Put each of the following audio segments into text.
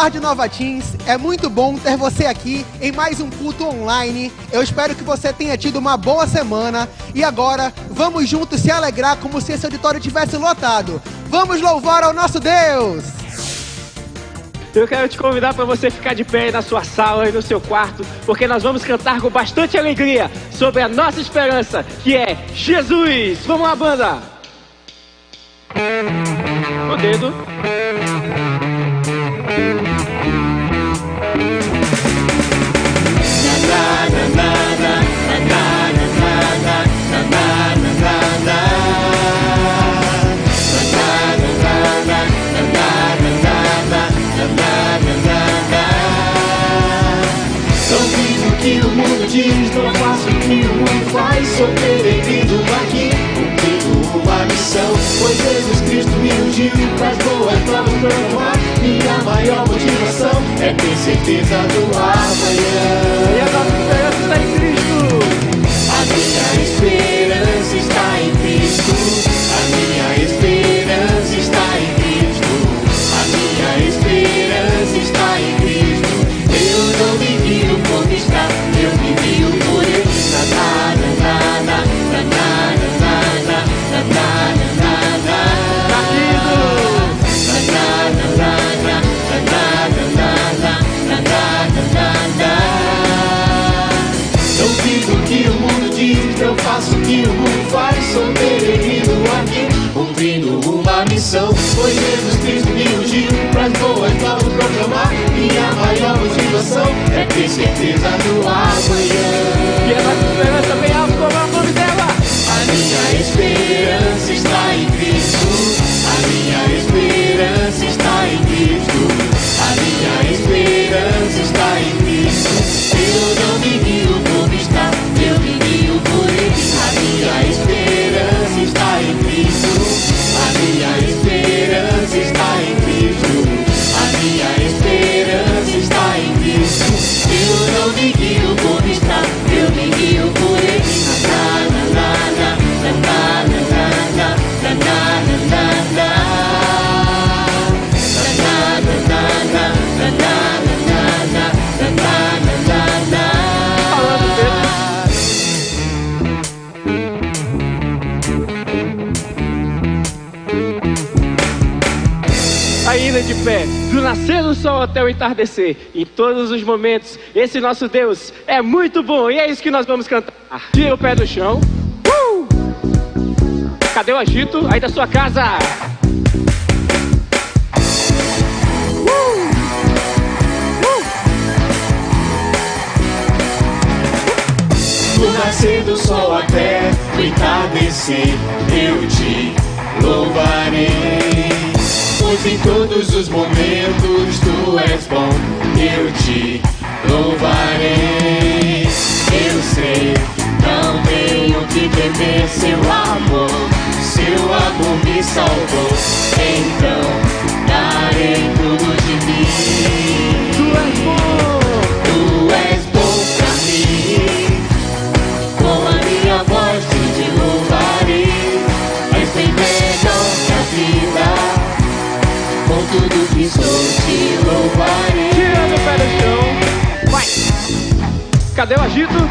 tarde, Nova Teens. É muito bom ter você aqui em mais um culto online. Eu espero que você tenha tido uma boa semana. E agora, vamos juntos se alegrar como se esse auditório tivesse lotado. Vamos louvar ao nosso Deus! Eu quero te convidar para você ficar de pé aí na sua sala e no seu quarto, porque nós vamos cantar com bastante alegria sobre a nossa esperança, que é Jesus. Vamos lá, banda! O dedo. Que o mundo diz, não faço o que o mundo faz. Sou peregrino aqui, cumprindo uma missão. Pois Jesus Cristo me ungiu, traz boas novas pra honrar. Minha maior motivação é ter certeza do amanhã. E a nossa esperança está em Cristo. A minha esperança está em Cristo. A minha esperança está em Cristo. A minha esperança está em Cristo. Eu não me guio por estar, eu me guio por ele. Não fiz o que o mundo diz, eu faço o que o mundo faz. Sou peregrino aqui, cumprindo uma missão. Pois Jesus Cristo me ungiu, pras boas novas proclamar. Minha maior motivação é ter certeza do amanhã. E a nossa esperança bem alto, como é o nome dela? A minha esperança está em Cristo. A minha esperança está em Cristo. A minha esperança está em Cristo. Eu não me guio por estar, eu me guio por ele. A minha esperança está em Cristo. A minha esperança está em Cristo. A minha esperança está em Cristo. Eu não me guio por estar, eu me guio por ele. Ainda de pé, do nascer do sol até o entardecer, em todos os momentos, esse nosso Deus é muito bom. E é isso que nós vamos cantar. Tira o pé do chão. Cadê o agito aí da sua casa? Do nascer do sol até o entardecer, eu te louvarei. Pois em todos os momentos tu és bom, eu te louvarei. Eu sei, não tenho que temer seu amor me salvou. Então darei tudo de mim. Tu és bom, tu és bom pra mim. Com a minha voz te louvarei. És bem melhor que a vida. Com tudo que sou te louvarei. tirando o pé do chão. Vai. Cadê o agito?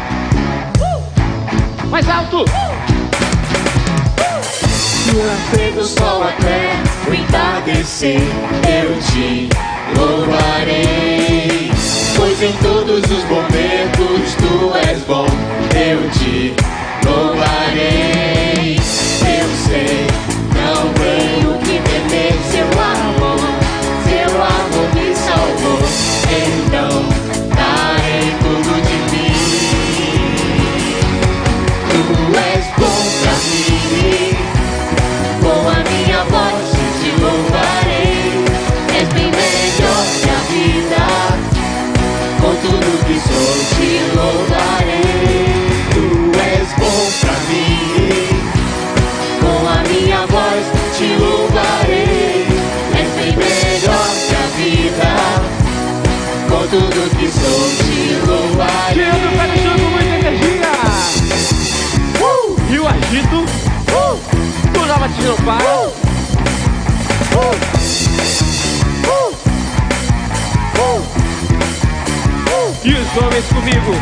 Mais alto. Do nascer do sol até o entardecer, eu te louvarei. Pois em todos os momentos tu és bom, eu te louvarei. Eu sei, não tenho que temer seu amor me salvou. Então darei tudo de mim. Tu és bom pra mim. Com a minha voz te louvarei. És bem melhor que a vida. Com tudo que sou te louvarei. Tu és bom pra mim. Com a minha voz te louvarei. És bem melhor que a vida. Com tudo que sou te louvarei. Tirando o pé do chão com muita energia. E o agito. Tu Nova Teens não para. Declame isso comigo.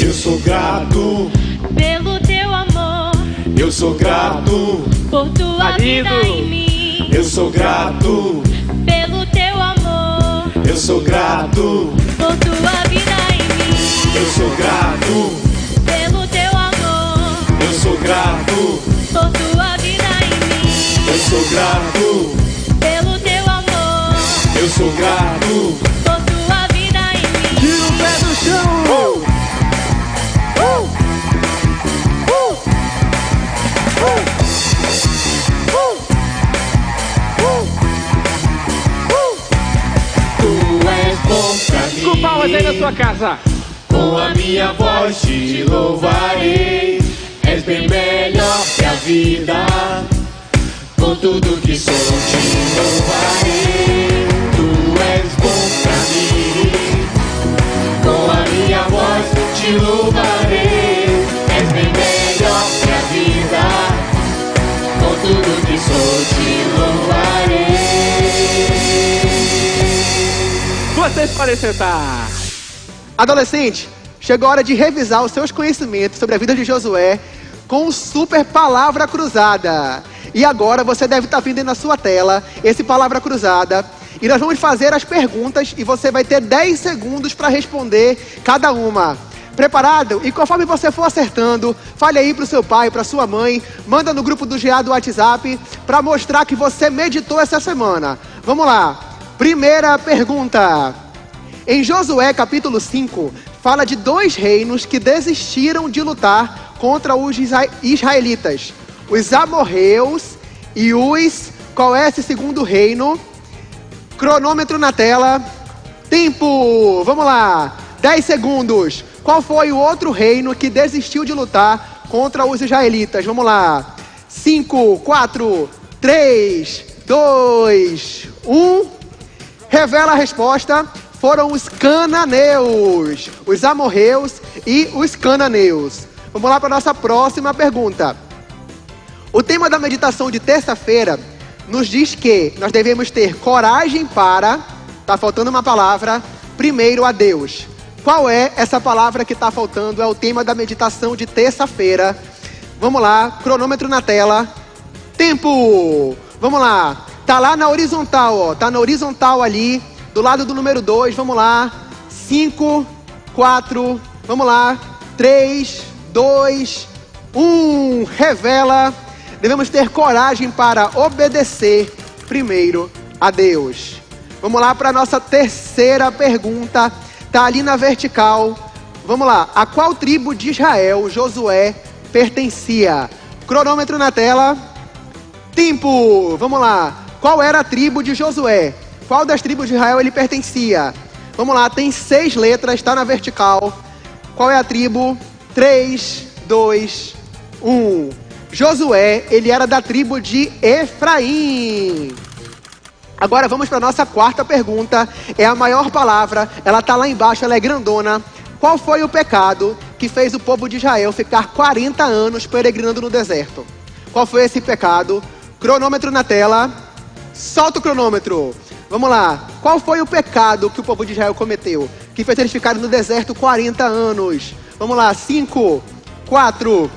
Eu sou grato pelo teu amor, Eu sou grato por tua Marido. vida em mim. Eu sou grato Pelo teu amor, Eu sou grato por tua vida em mim. Eu sou grato Pelo teu amor, Eu sou grato por tua vida em mim. Eu sou grato Pelo teu amor, Eu sou grato por tua vida em mim. Tira o pé do chão. Tu és bom pra mim Com palmas aí na sua casa. Com a minha voz te louvarei És bem melhor que a vida Com tudo que sou te louvarei Tu és bom pra mim Com a minha voz te louvarei És bem melhor que a vida Com tudo que sou te louvarei Vocês podem sentar. Adolescente, chegou a hora de revisar os seus conhecimentos sobre a vida de Josué com o super Palavra Cruzada. E agora você deve estar vendo aí na sua tela esse Palavra Cruzada. E nós vamos fazer as perguntas e você vai ter 10 segundos para responder cada uma. Preparado? E conforme você for acertando, fale aí pro seu pai, pra sua mãe, manda no grupo do GA do WhatsApp para mostrar que você meditou essa semana. Vamos lá. Primeira pergunta. Em Josué capítulo 5, fala de 2 reinos que desistiram de lutar contra os israelitas. Os amorreus e os... Qual é esse segundo reino? Cronômetro na tela. Tempo! Vamos lá. 10 segundos. Qual foi o outro reino que desistiu de lutar contra os israelitas? Vamos lá. 5, 4, 3, 2, 1. Revela a resposta. Foram os cananeus, os amorreus e os cananeus. Vamos lá para a nossa próxima pergunta. O tema da meditação de terça-feira nos diz que nós devemos ter coragem para, tá faltando uma palavra, primeiro a Deus. Qual é essa palavra que está faltando? É o tema da meditação de terça-feira. Vamos lá, cronômetro na tela. Tempo! Vamos lá, tá lá na horizontal, ó, tá na horizontal ali. Do lado do número 2, vamos lá. 5, 4, vamos lá. 3, 2, 1. Revela. Devemos ter coragem para obedecer primeiro a Deus. Vamos lá para a nossa terceira pergunta. Está ali na vertical. Vamos lá. A qual tribo de Israel Josué pertencia? Cronômetro na tela. Tempo. Vamos lá. Qual era a tribo de Josué? Qual das tribos de Israel ele pertencia? Vamos lá, tem 6 letras, está na vertical. Qual é a tribo? 3, 2, 1. Josué, ele era da tribo de Efraim. Agora vamos para a nossa quarta pergunta. É a maior palavra, ela está lá embaixo, ela é grandona. Qual foi o pecado que fez o povo de Israel ficar 40 anos peregrinando no deserto? Qual foi esse pecado? Cronômetro na tela. Solta o cronômetro. Vamos lá. Qual foi o pecado que o povo de Israel cometeu? Que fez eles ficarem no deserto 40 anos? Vamos lá. 5, 4,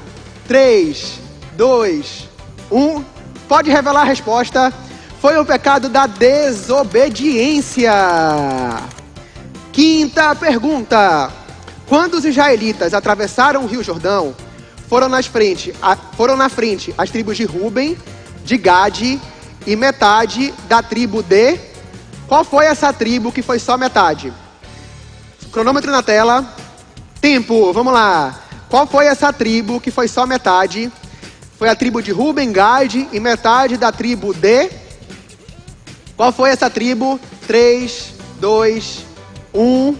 3, 2, 1. Pode revelar a resposta. Foi o pecado da desobediência. Quinta pergunta. Quando os israelitas atravessaram o Rio Jordão, foram na frente as tribos de Ruben, de Gade e metade da tribo de... Qual foi essa tribo que foi só metade? Cronômetro na tela. Tempo, vamos lá. Qual foi essa tribo que foi só metade? Foi a tribo de Ruben, Gade e metade da tribo de... Qual foi essa tribo? 3, 2, 1.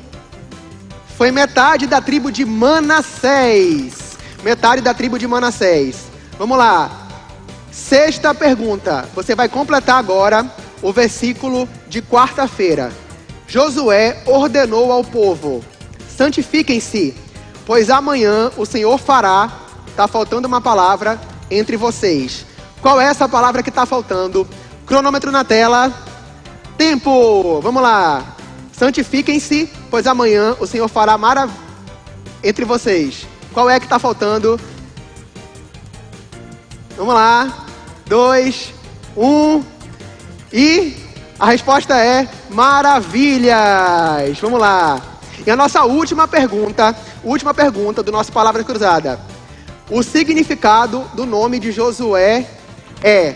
Foi metade da tribo de Manassés. Metade da tribo de Manassés. Vamos lá. Sexta pergunta. Você vai completar agora o versículo de quarta-feira. Josué ordenou ao povo: santifiquem-se, pois amanhã o Senhor fará... Está faltando uma palavra entre vocês. Qual é essa palavra que está faltando? Cronômetro na tela. Tempo! Vamos lá. Santifiquem-se, pois amanhã o Senhor fará maravilha entre vocês. Qual é que está faltando? Vamos lá. 2, 1. E a resposta é maravilhas. Vamos lá. E a nossa última pergunta do nosso Palavra Cruzada. O significado do nome de Josué é: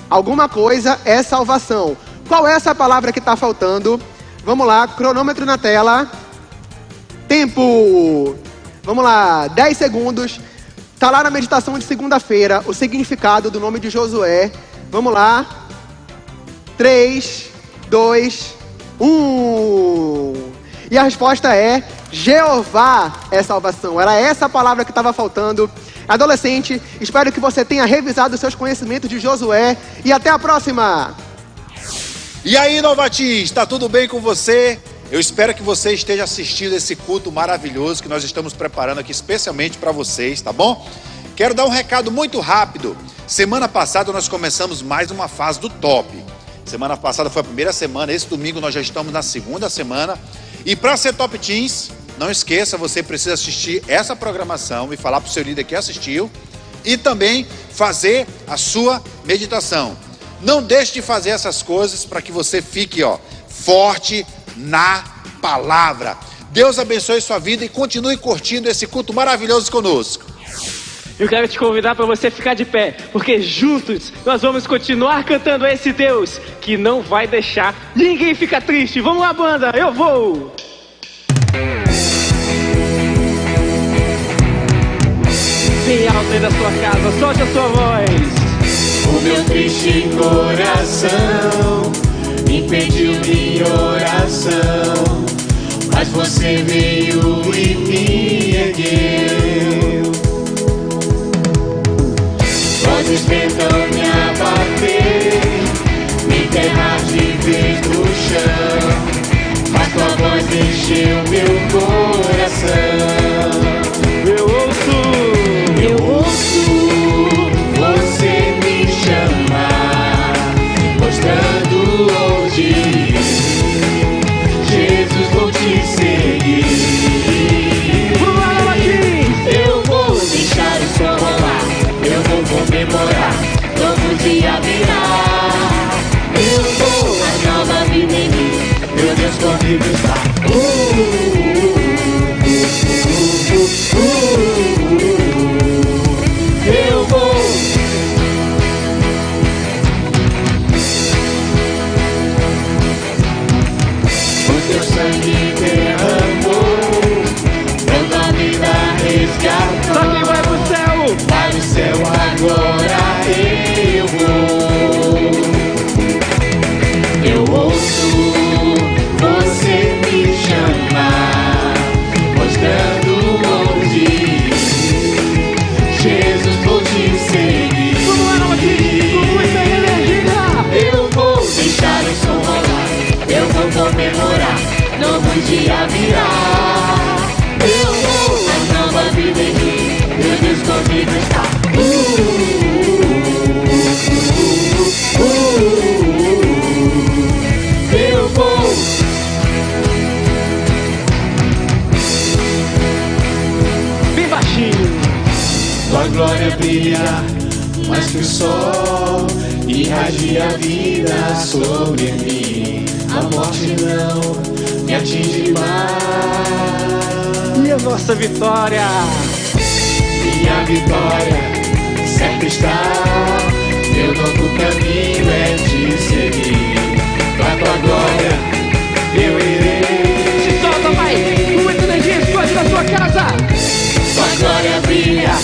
alguma coisa é salvação. Qual é essa palavra que está faltando? Vamos lá, cronômetro na tela. Tempo. Vamos lá, 10 segundos. Está lá na meditação de segunda-feira o significado do nome de Josué. Vamos lá. 3, 2, 1. E a resposta é: Jeová é salvação. Era essa a palavra que estava faltando. Adolescente, espero que você tenha revisado seus conhecimentos de Josué. E até a próxima! E aí, Novatins, está tudo bem com você? Eu espero que você esteja assistindo esse culto maravilhoso que nós estamos preparando aqui especialmente para vocês, tá bom? Quero dar um recado muito rápido. Semana passada nós começamos mais uma fase do Top. Semana passada foi a primeira semana, esse domingo nós já estamos na segunda semana. E para ser Top Teens, não esqueça, você precisa assistir essa programação e falar para o seu líder que assistiu. E também fazer a sua meditação. Não deixe de fazer essas coisas para que você fique forte na palavra. Deus abençoe sua vida e continue curtindo esse culto maravilhoso conosco. Eu quero te convidar para você ficar de pé, porque juntos nós vamos continuar cantando a esse Deus que não vai deixar ninguém ficar triste. Vamos lá, banda, eu vou! Bem alto aí da sua casa, solte a sua voz. O meu triste coração impediu minha oração, mas você veio e me ergueu. Vozes tentam me abater, me enterrar de vez no chão, mas tua voz encheu meu coração. Eu ouço você me chamar, mostrando onde ir. Jesus, vou te seguir. Eu vou deixar o sol rolar, eu vou comemorar, novo dia virá. Eu vou a nova vida em mim, meu Deus comigo está. Eu vou. O teu sangue derramou, dando a vida resgatou. Só quem vai pro céu! Vai no céu agora eu vou. Eu ouço você me chamar, mostrando onde ir. Jesus, vou te seguir. Vamos lá, Novatinho, com muita energia! Eu vou deixar o som rolar, eu vou comemorar, novo dia virá. Eu vou a nova vida em mim, meu Deus comigo está. Eu vou. Bem baixinho! Tua glória brilha mais que o sol, irradia a vida sobre mim. A morte não me atinge mais. E a nossa vitória? Minha vitória sempre está. Meu novo caminho é te seguir. Pra tua glória eu irei. Se solta, vai! Com muita energia, explode na sua casa! Tua glória brilha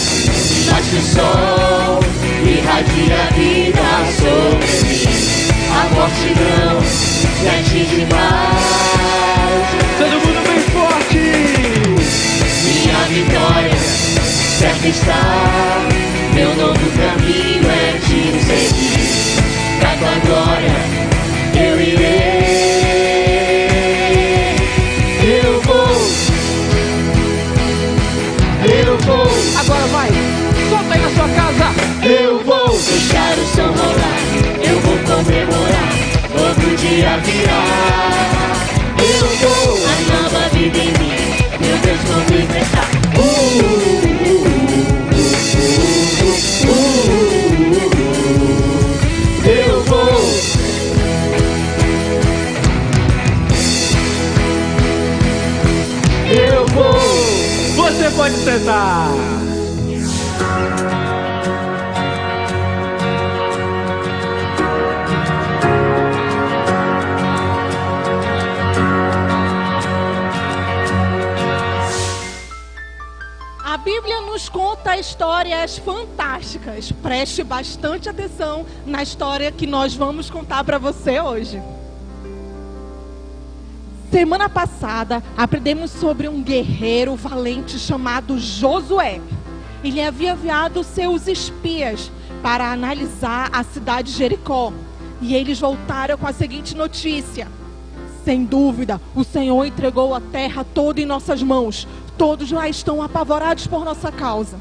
mais que o sol, irradia a vida sobre mim. A morte não me atinge mais. Todo mundo bem forte! Minha vitória certa está. Meu novo caminho é te seguir. Pra tua glória eu irei. Eu vou. Agora vai! Solta aí na sua casa! Eu vou deixar o som rolar, eu vou comemorar, outro dia virá. Você pode sentar. A Bíblia nos conta histórias fantásticas. Preste bastante atenção na história que nós vamos contar para você hoje. Semana passada, aprendemos sobre um guerreiro valente chamado Josué. Ele havia enviado seus espias para analisar a cidade de Jericó. E eles voltaram com a seguinte notícia: sem dúvida, o Senhor entregou a terra toda em nossas mãos. Todos lá estão apavorados por nossa causa.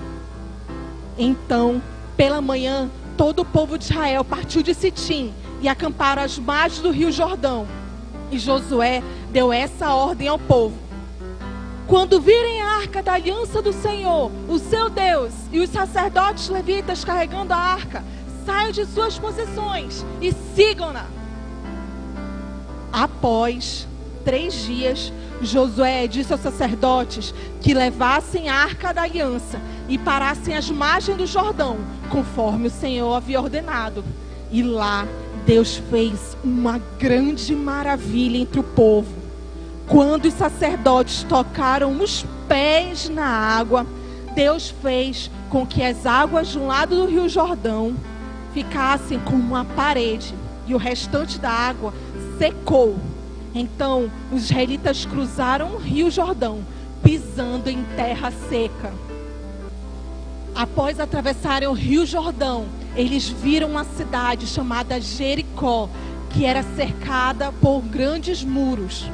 Então, pela manhã, todo o povo de Israel partiu de Sitim e acamparam às margens do rio Jordão. E Josué deu essa ordem ao povo: quando virem a arca da aliança do Senhor, o seu Deus, e os sacerdotes levitas carregando a arca, saiam de suas posições e sigam-na. Após 3 dias, Josué disse aos sacerdotes que levassem a arca da aliança e parassem às margens do Jordão, conforme o Senhor havia ordenado. E lá Deus fez uma grande maravilha entre o povo. Quando os sacerdotes tocaram os pés na água, Deus fez com que as águas de um lado do rio Jordão ficassem como uma parede e o restante da água secou. Então os israelitas cruzaram o rio Jordão, pisando em terra seca. Após atravessarem o rio Jordão, eles viram uma cidade chamada Jericó, que era cercada por grandes muros.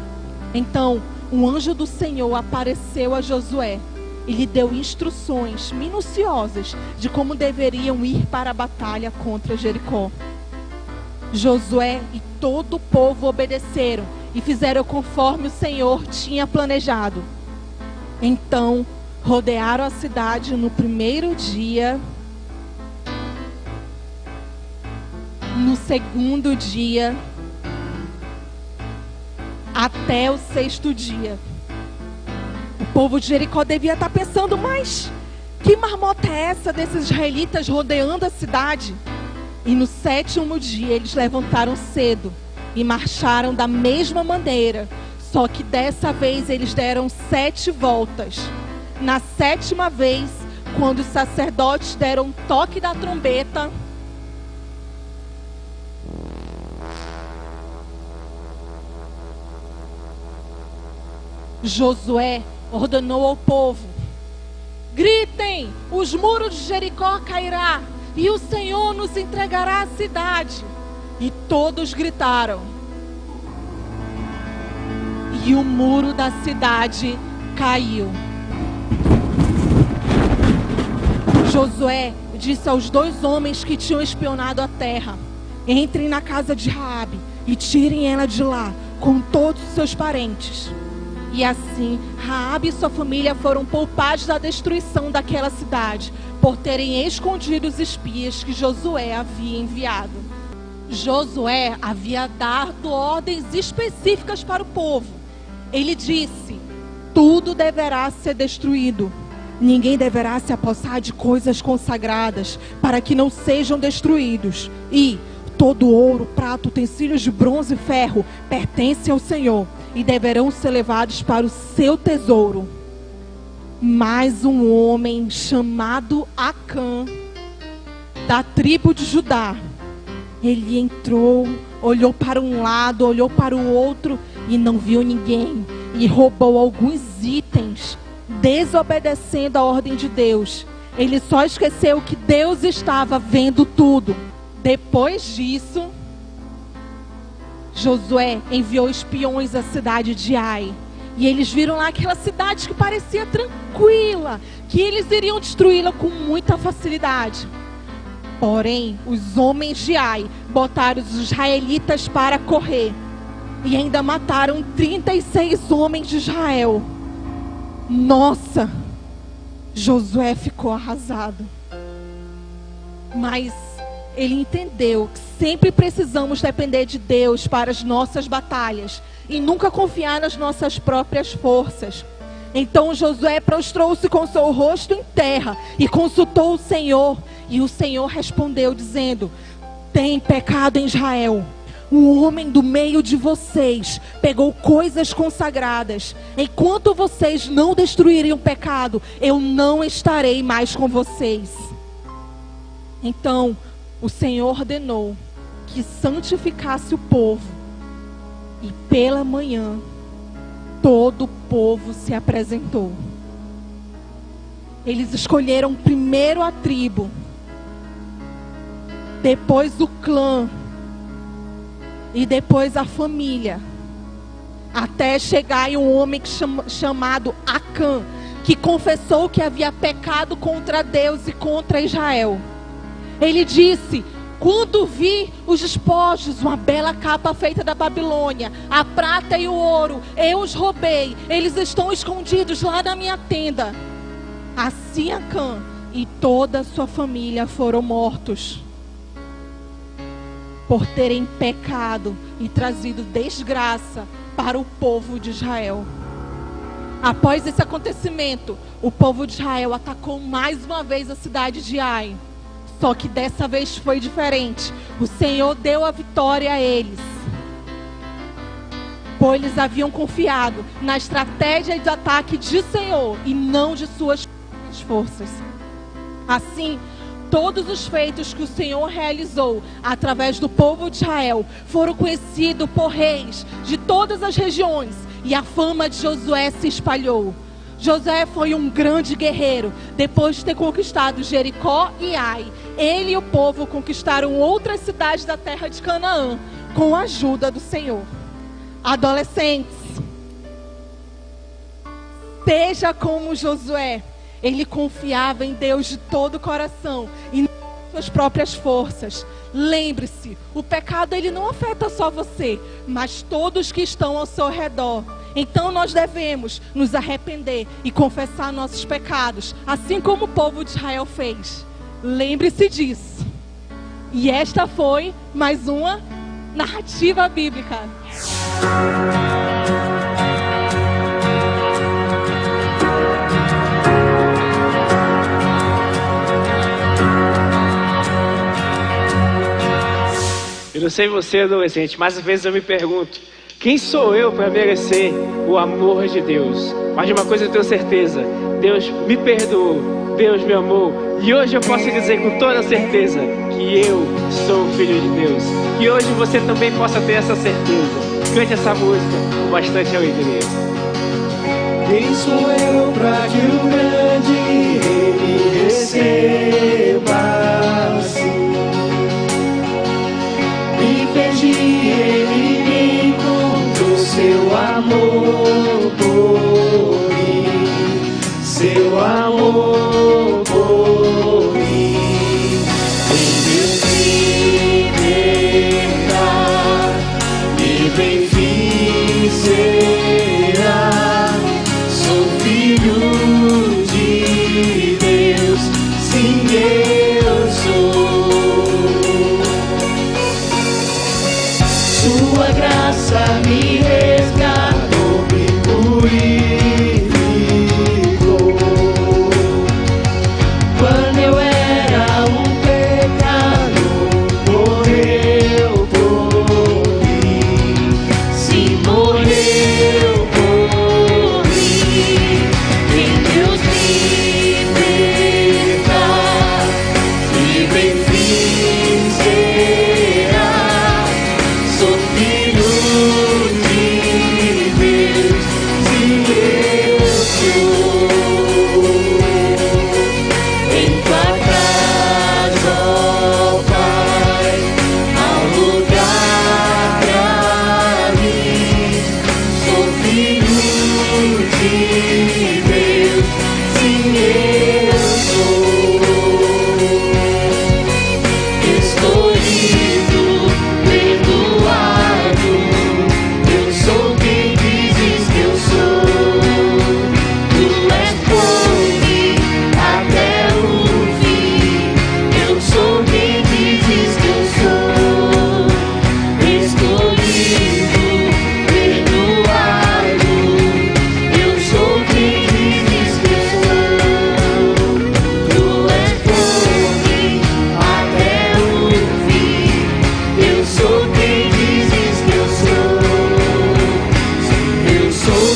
Então um anjo do Senhor apareceu a Josué e lhe deu instruções minuciosas de como deveriam ir para a batalha contra Jericó. Josué e todo o povo obedeceram e fizeram conforme o Senhor tinha planejado. Então rodearam a cidade no primeiro dia. No segundo dia, até o 6º dia. O povo de Jericó devia estar pensando: mas que marmota é essa desses israelitas rodeando a cidade? E no 7º dia eles levantaram cedo e marcharam da mesma maneira, só que dessa vez eles deram 7 voltas. Na 7ª vez, quando os sacerdotes deram um toque da trombeta, Josué ordenou ao povo: gritem, os muros de Jericó cairá e o Senhor nos entregará a cidade. E todos gritaram. E o muro da cidade caiu. Josué disse aos 2 homens que tinham espionado a terra: entrem na casa de Raabe e tirem ela de lá com todos os seus parentes. E assim, Raabe e sua família foram poupados da destruição daquela cidade, por terem escondido os espias que Josué havia enviado. Josué havia dado ordens específicas para o povo. Ele disse: tudo deverá ser destruído. Ninguém deverá se apossar de coisas consagradas, para que não sejam destruídos. E todo ouro, prata, utensílios de bronze e ferro pertence ao Senhor e deverão ser levados para o seu tesouro. Mas um homem chamado Acã, da tribo de Judá, ele entrou, olhou para um lado, olhou para o outro e não viu ninguém, e roubou alguns itens, desobedecendo a ordem de Deus. Ele só esqueceu que Deus estava vendo tudo. Depois disso, Josué enviou espiões à cidade de Ai. E eles viram lá aquela cidade que parecia tranquila, que eles iriam destruí-la com muita facilidade. Porém, os homens de Ai botaram os israelitas para correr. E ainda mataram 36 homens de Israel. Nossa! Josué ficou arrasado. Mas ele entendeu que sempre precisamos depender de Deus para as nossas batalhas e nunca confiar nas nossas próprias forças. Então Josué prostrou-se com seu rosto em terra e consultou o Senhor. E o Senhor respondeu dizendo: tem pecado em Israel. Um homem do meio de vocês pegou coisas consagradas. Enquanto vocês não destruírem o pecado, eu não estarei mais com vocês. Então o Senhor ordenou que santificasse o povo. E pela manhã, todo o povo se apresentou. Eles escolheram primeiro a tribo, depois o clã e depois a família, até chegar em um homem chamado Acã, que confessou que havia pecado contra Deus e contra Israel. Ele disse: quando vi os despojos, uma bela capa feita da Babilônia, a prata e o ouro, eu os roubei. Eles estão escondidos lá na minha tenda. Assim Acã e toda a sua família foram mortos, por terem pecado e trazido desgraça para o povo de Israel. Após esse acontecimento, o povo de Israel atacou mais uma vez a cidade de Ai. Só que dessa vez foi diferente. O Senhor deu a vitória a eles, pois eles haviam confiado na estratégia de ataque de Senhor e não de suas forças. Assim, todos os feitos que o Senhor realizou através do povo de Israel foram conhecidos por reis de todas as regiões, e a fama de Josué se espalhou. Josué foi um grande guerreiro. Depois de ter conquistado Jericó e Ai, ele e o povo conquistaram outras cidades da terra de Canaã, com a ajuda do Senhor. Adolescentes, seja como Josué. Ele confiava em Deus de todo o coração e não em suas próprias forças. Lembre-se, o pecado ele não afeta só você, mas todos que estão ao seu redor. Então nós devemos nos arrepender e confessar nossos pecados, assim como o povo de Israel fez. Lembre-se disso. E esta foi mais uma narrativa bíblica. Eu não sei você, adolescente, mas às vezes eu me pergunto: quem sou eu para merecer o amor de Deus? Mas de uma coisa eu tenho certeza: Deus me perdoou, Deus me amou. E hoje eu posso dizer com toda certeza que eu sou filho de Deus. Que hoje você também possa ter essa certeza. Cante essa música com bastante alegria. Quem sou eu pra que o grande Ele receba assim? Me perdi, Ele me encontrou, seu amor por mim, seu amor por mim. Vem me libertar, me beneficerá. Sou filho de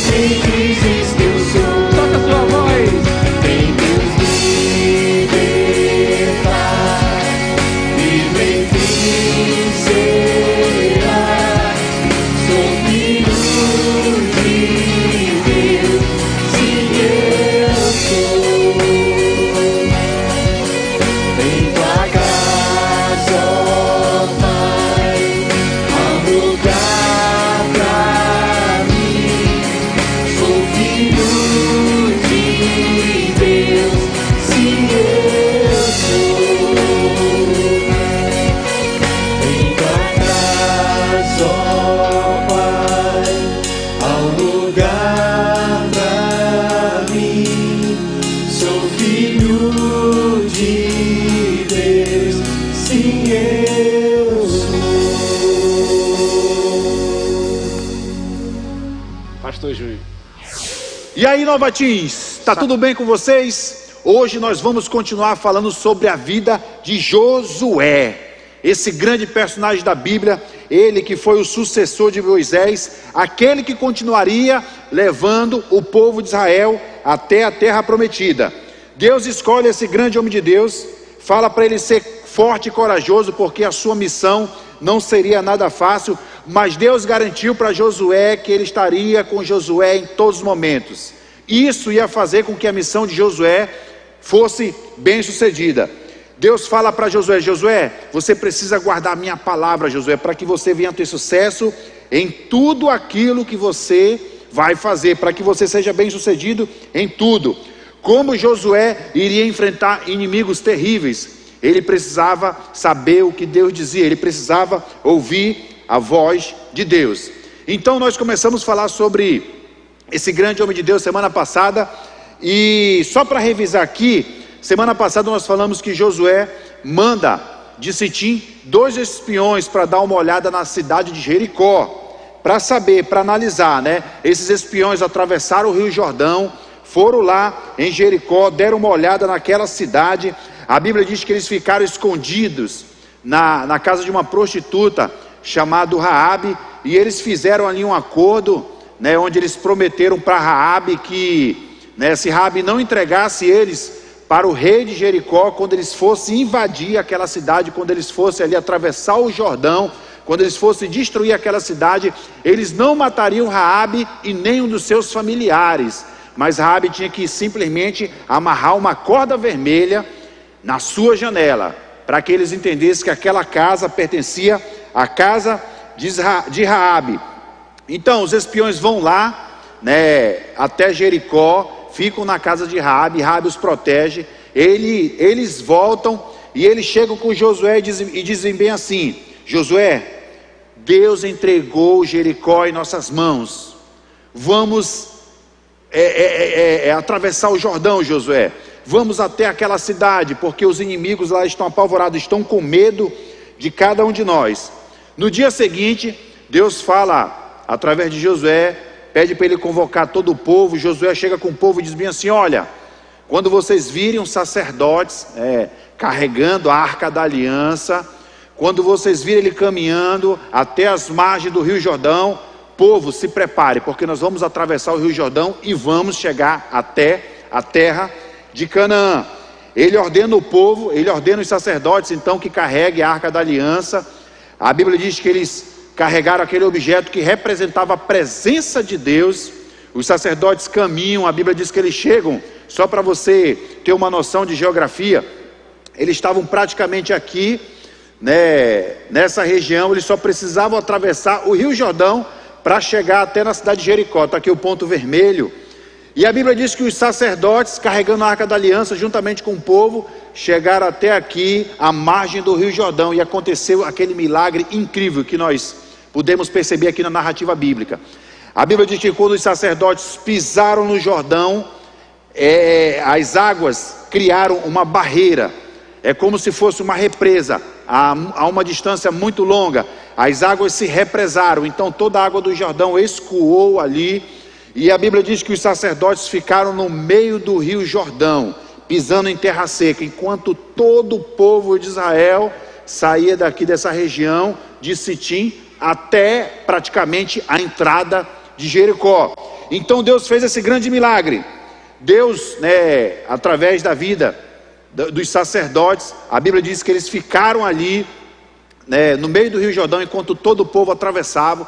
quem dizes que eu sou. Solta a sua voz. Vem Deus libertar, livre em ti serás. Sou filho de Deus, sim eu sou. Em tua casa, ó Pai, há um lugar pra mim. Sou filho de Deus, sim eu sou. Em tua casa, ó Pai, há um lugar pra mim. Sou filho de Deus, sim eu sou. Pastor Júnior. E aí, Novatins, tá tudo bem com vocês? Hoje nós vamos continuar falando sobre a vida de Josué, esse grande personagem da Bíblia, ele que foi o sucessor de Moisés, aquele que continuaria levando o povo de Israel até a terra prometida. Deus escolhe esse grande homem de Deus, fala para ele ser forte e corajoso, porque a sua missão não seria nada fácil, mas Deus garantiu para Josué que ele estaria com Josué em todos os momentos. Isso ia fazer com que a missão de Josué fosse bem sucedida. Deus fala para Josué: Josué, você precisa guardar a minha palavra, Josué, para que você venha ter sucesso em tudo aquilo que você vai fazer, para que você seja bem sucedido em tudo. Como Josué iria enfrentar inimigos terríveis, ele precisava saber o que Deus dizia, ele precisava ouvir a voz de Deus. Então nós começamos a falar sobre esse grande homem de Deus semana passada, e só para revisar aqui, semana passada nós falamos que Josué manda de Sitim 2 espiões para dar uma olhada na cidade de Jericó, para saber, para analisar, né? Esses espiões atravessaram o Rio Jordão, foram lá em Jericó, deram uma olhada naquela cidade. A Bíblia diz que eles ficaram escondidos na casa de uma prostituta chamada Raabe, e eles fizeram ali um acordo, né, onde eles prometeram para Raabe que, né, se Raabe não entregasse eles para o rei de Jericó, quando eles fossem invadir aquela cidade, quando eles fossem ali atravessar o Jordão, quando eles fossem destruir aquela cidade, eles não matariam Raabe e nem um dos seus familiares, mas Raabe tinha que simplesmente amarrar uma corda vermelha na sua janela, para que eles entendessem que aquela casa pertencia à casa de Raabe. Então os espiões vão lá, né, até Jericó, ficam na casa de Raabe, Raabe os protege, eles voltam e eles chegam com Josué e dizem bem assim: Josué, Deus entregou Jericó em nossas mãos, vamos atravessar o Jordão, Josué, vamos até aquela cidade, porque os inimigos lá estão apavorados, estão com medo de cada um de nós. No dia seguinte, Deus fala através de Josué, pede para ele convocar todo o povo. Josué chega com o povo e diz bem assim: olha, quando vocês virem os sacerdotes carregando a Arca da Aliança, quando vocês virem ele caminhando até as margens do Rio Jordão, povo, se prepare, porque nós vamos atravessar o Rio Jordão e vamos chegar até a terra de Canaã. Ele ordena o povo, ele ordena os sacerdotes então que carreguem a Arca da Aliança. A Bíblia diz que eles carregaram aquele objeto que representava a presença de Deus. Os sacerdotes caminham, a Bíblia diz que eles chegam, só para você ter uma noção de geografia, eles estavam praticamente aqui, né, nessa região, eles só precisavam atravessar o Rio Jordão para chegar até na cidade de Jericó. Está aqui o ponto vermelho. E a Bíblia diz que os sacerdotes, carregando a Arca da Aliança, juntamente com o povo, chegaram até aqui, à margem do Rio Jordão, e aconteceu aquele milagre incrível que nós podemos perceber aqui na narrativa bíblica. A Bíblia diz que quando os sacerdotes pisaram no Jordão, as águas criaram uma barreira, é como se fosse uma represa, a uma distância muito longa. As águas se represaram, então toda a água do Jordão escoou ali, e a Bíblia diz que os sacerdotes ficaram no meio do Rio Jordão, pisando em terra seca, enquanto todo o povo de Israel saía daqui dessa região de Sitim até praticamente a entrada de Jericó. Então Deus fez esse grande milagre. Deus, através da vida dos sacerdotes, a Bíblia diz que eles ficaram ali, no meio do Rio Jordão, enquanto todo o povo atravessava.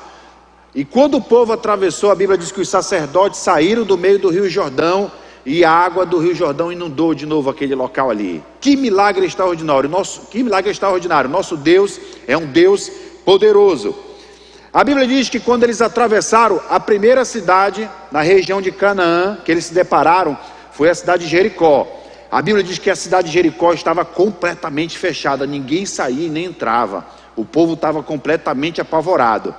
E quando o povo atravessou, a Bíblia diz que os sacerdotes saíram do meio do Rio Jordão, e a água do Rio Jordão inundou de novo aquele local ali. Que milagre extraordinário! Nosso Deus é um Deus poderoso. A Bíblia diz que quando eles atravessaram a primeira cidade na região de Canaã, que eles se depararam, foi a cidade de Jericó. A Bíblia diz que a cidade de Jericó estava completamente fechada, ninguém saía e nem entrava. O povo estava completamente apavorado.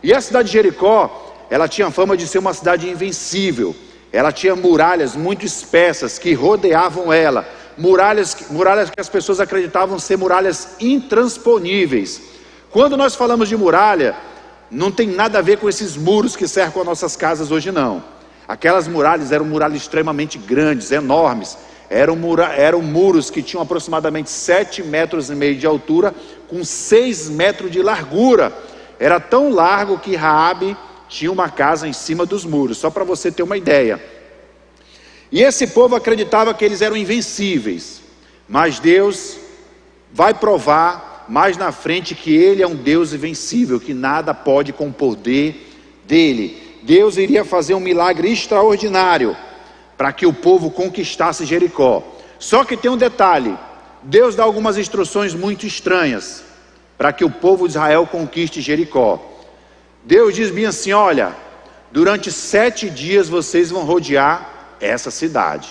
E a cidade de Jericó, ela tinha fama de ser uma cidade invencível. Ela tinha muralhas muito espessas que rodeavam ela. Muralhas que as pessoas acreditavam ser muralhas intransponíveis. Quando nós falamos de muralha, não tem nada a ver com esses muros que cercam as nossas casas hoje, não. Aquelas muralhas eram muralhas extremamente grandes, enormes. Eram muros que tinham aproximadamente 7,5 metros de altura, com 6 metros de largura. Era tão largo que Raabe tinha uma casa em cima dos muros, só para você ter uma ideia. E esse povo acreditava que eles eram invencíveis, mas Deus vai provar mais na frente que Ele é um Deus invencível, que nada pode com o poder dEle. Deus iria fazer um milagre extraordinário para que o povo conquistasse Jericó. Só que tem um detalhe: Deus dá algumas instruções muito estranhas para que o povo de Israel conquiste Jericó. Deus diz bem assim: olha, durante 7 dias vocês vão rodear essa cidade.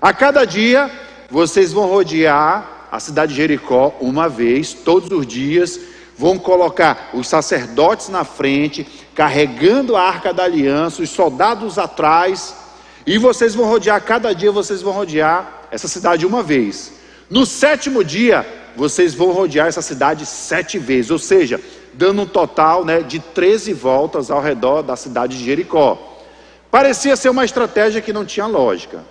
A cada dia vocês vão rodear a cidade de Jericó uma vez, todos os dias. Vão colocar os sacerdotes na frente, carregando a arca da aliança, os soldados atrás, e vocês vão rodear, cada dia vocês vão rodear essa cidade uma vez. No 7º dia, vocês vão rodear essa cidade 7 vezes, ou seja, dando um total de 13 voltas ao redor da cidade de Jericó. Parecia ser uma estratégia que não tinha lógica.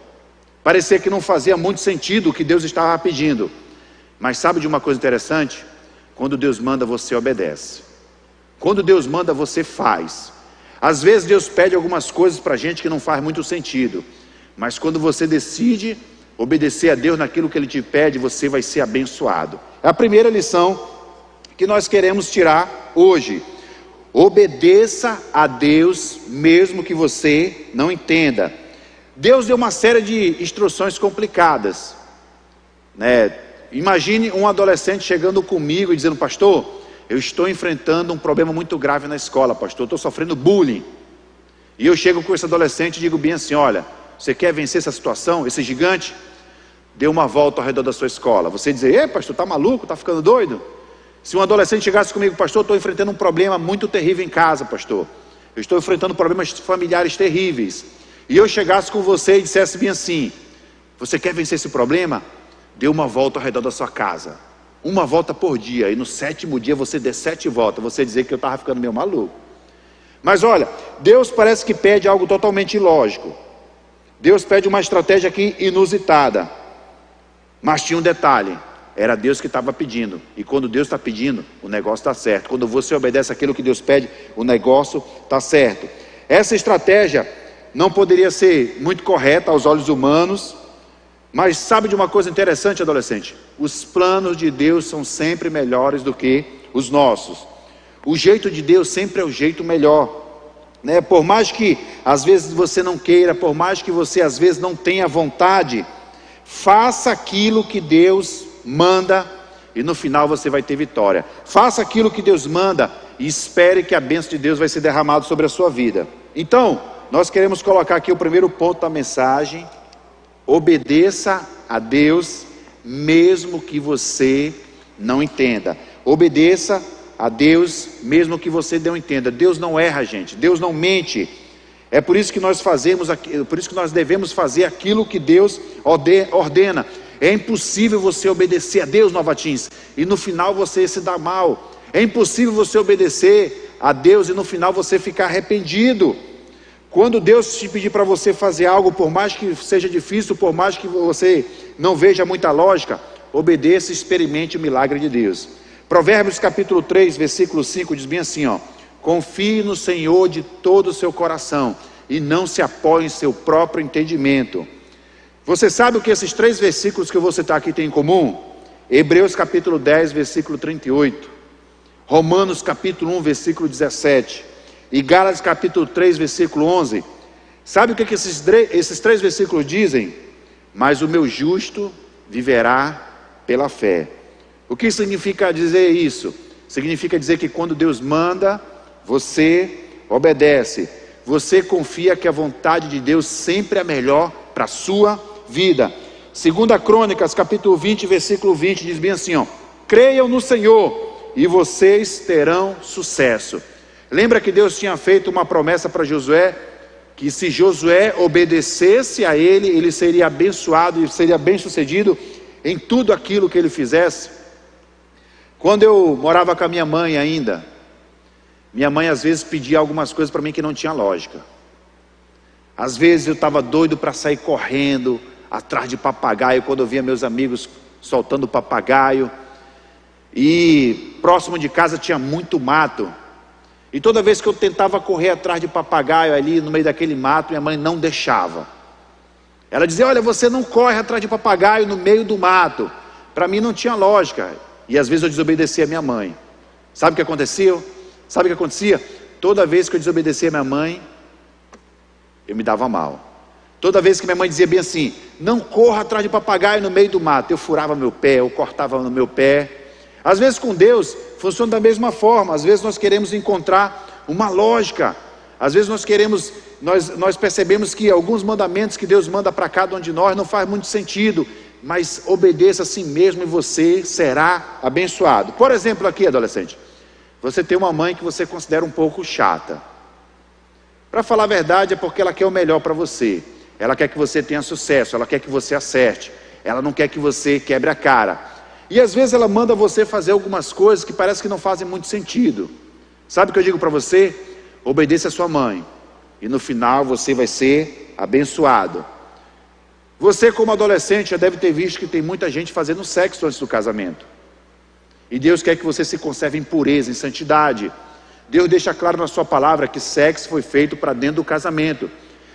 Parecia que não fazia muito sentido o que Deus estava pedindo. Mas sabe de uma coisa interessante? Quando Deus manda, você obedece. Quando Deus manda, você faz. Às vezes Deus pede algumas coisas para a gente que não faz muito sentido. Mas quando você decide obedecer a Deus naquilo que Ele te pede, você vai ser abençoado. É a primeira lição que nós queremos tirar hoje. Obedeça a Deus mesmo que você não entenda. Deus deu uma série de instruções complicadas, Imagine um adolescente chegando comigo e dizendo: pastor, eu estou enfrentando um problema muito grave na escola, pastor, eu estou sofrendo bullying. E eu chego com esse adolescente e digo bem assim: olha, você quer vencer essa situação, esse gigante? Dê uma volta ao redor da sua escola. Você dizer: ei, pastor, está maluco, está ficando doido? Se um adolescente chegasse comigo: pastor, eu estou enfrentando um problema muito terrível em casa, pastor, eu estou enfrentando problemas familiares terríveis, e eu chegasse com você e dissesse bem assim: você quer vencer esse problema? Dê uma volta ao redor da sua casa, uma volta por dia, e no 7º dia você dê 7 voltas, você dizer que eu estava ficando meio maluco. Mas olha, Deus parece que pede algo totalmente ilógico. Deus pede uma estratégia aqui inusitada. Mas tinha um detalhe: era Deus que estava pedindo. E quando Deus está pedindo, o negócio está certo. Quando você obedece aquilo que Deus pede, o negócio está certo. Essa estratégia não poderia ser muito correta aos olhos humanos. Mas sabe de uma coisa interessante, adolescente? Os planos de Deus são sempre melhores do que os nossos. O jeito de Deus sempre é o jeito melhor. Por mais que às vezes você não queira, por mais que você às vezes não tenha vontade, faça aquilo que Deus manda e no final você vai ter vitória. Faça aquilo que Deus manda e espere que a bênção de Deus vai ser derramada sobre a sua vida. Então, nós queremos colocar aqui o primeiro ponto da mensagem: obedeça a Deus mesmo que você não entenda. Obedeça a Deus mesmo que você não entenda. Deus não erra, gente. Deus não mente. É por isso que nós devemos fazer aquilo que Deus ordena. É impossível você obedecer a Deus, Novatins, e no final você se dá mal. É impossível você obedecer a Deus e no final você ficar arrependido. Quando Deus te pedir para você fazer algo, por mais que seja difícil, por mais que você não veja muita lógica, obedeça e experimente o milagre de Deus. Provérbios capítulo 3, versículo 5 diz bem assim: Confie no Senhor de todo o seu coração e não se apoie em seu próprio entendimento. Você sabe o que esses 3 versículos que eu vou citar aqui têm em comum? Hebreus capítulo 10, versículo 38. Romanos capítulo 1, versículo 17. E Gálatas capítulo 3, versículo 11. Sabe o que esses 3 versículos dizem? Mas o meu justo viverá pela fé. O que significa dizer isso? Significa dizer que quando Deus manda, você obedece. Você confia que a vontade de Deus sempre é melhor para a sua vida. 2 Crônicas, capítulo 20, versículo 20, diz bem assim, ó: creiam no Senhor e vocês terão sucesso. Lembra que Deus tinha feito uma promessa para Josué, que se Josué obedecesse a ele, ele seria abençoado e seria bem sucedido em tudo aquilo que ele fizesse. Quando eu morava com a minha mãe ainda, minha mãe às vezes pedia algumas coisas para mim que não tinha lógica. Às vezes eu estava doido para sair correndo atrás de papagaio, quando eu via meus amigos soltando papagaio, e próximo de casa tinha muito mato, e toda vez que eu tentava correr atrás de papagaio ali no meio daquele mato, minha mãe não deixava. Ela dizia: olha, você não corre atrás de papagaio no meio do mato. Para mim não tinha lógica, e às vezes eu desobedecia a minha mãe. Sabe o que acontecia? Sabe o que acontecia? Toda vez que eu desobedecia a minha mãe, eu me dava mal. Toda vez que minha mãe dizia bem assim: não corra atrás de papagaio no meio do mato, eu furava meu pé, eu cortava no meu pé. Às vezes com Deus funciona da mesma forma. Às vezes nós queremos encontrar uma lógica. Às vezes nós percebemos que alguns mandamentos que Deus manda para cada um de nós não faz muito sentido, mas obedeça a si mesmo e você será abençoado. Por exemplo, aqui, adolescente, você tem uma mãe que você considera um pouco chata. Para falar a verdade, é porque ela quer o melhor para você. Ela quer que você tenha sucesso, ela quer que você acerte, ela não quer que você quebre a cara. E às vezes ela manda você fazer algumas coisas que parece que não fazem muito sentido. Sabe o que eu digo para você? Obedeça a sua mãe, e no final você vai ser abençoado. Você, como adolescente, já deve ter visto que tem muita gente fazendo sexo antes do casamento. E Deus quer que você se conserve em pureza, em santidade. Deus deixa claro na sua palavra que sexo foi feito para dentro do casamento.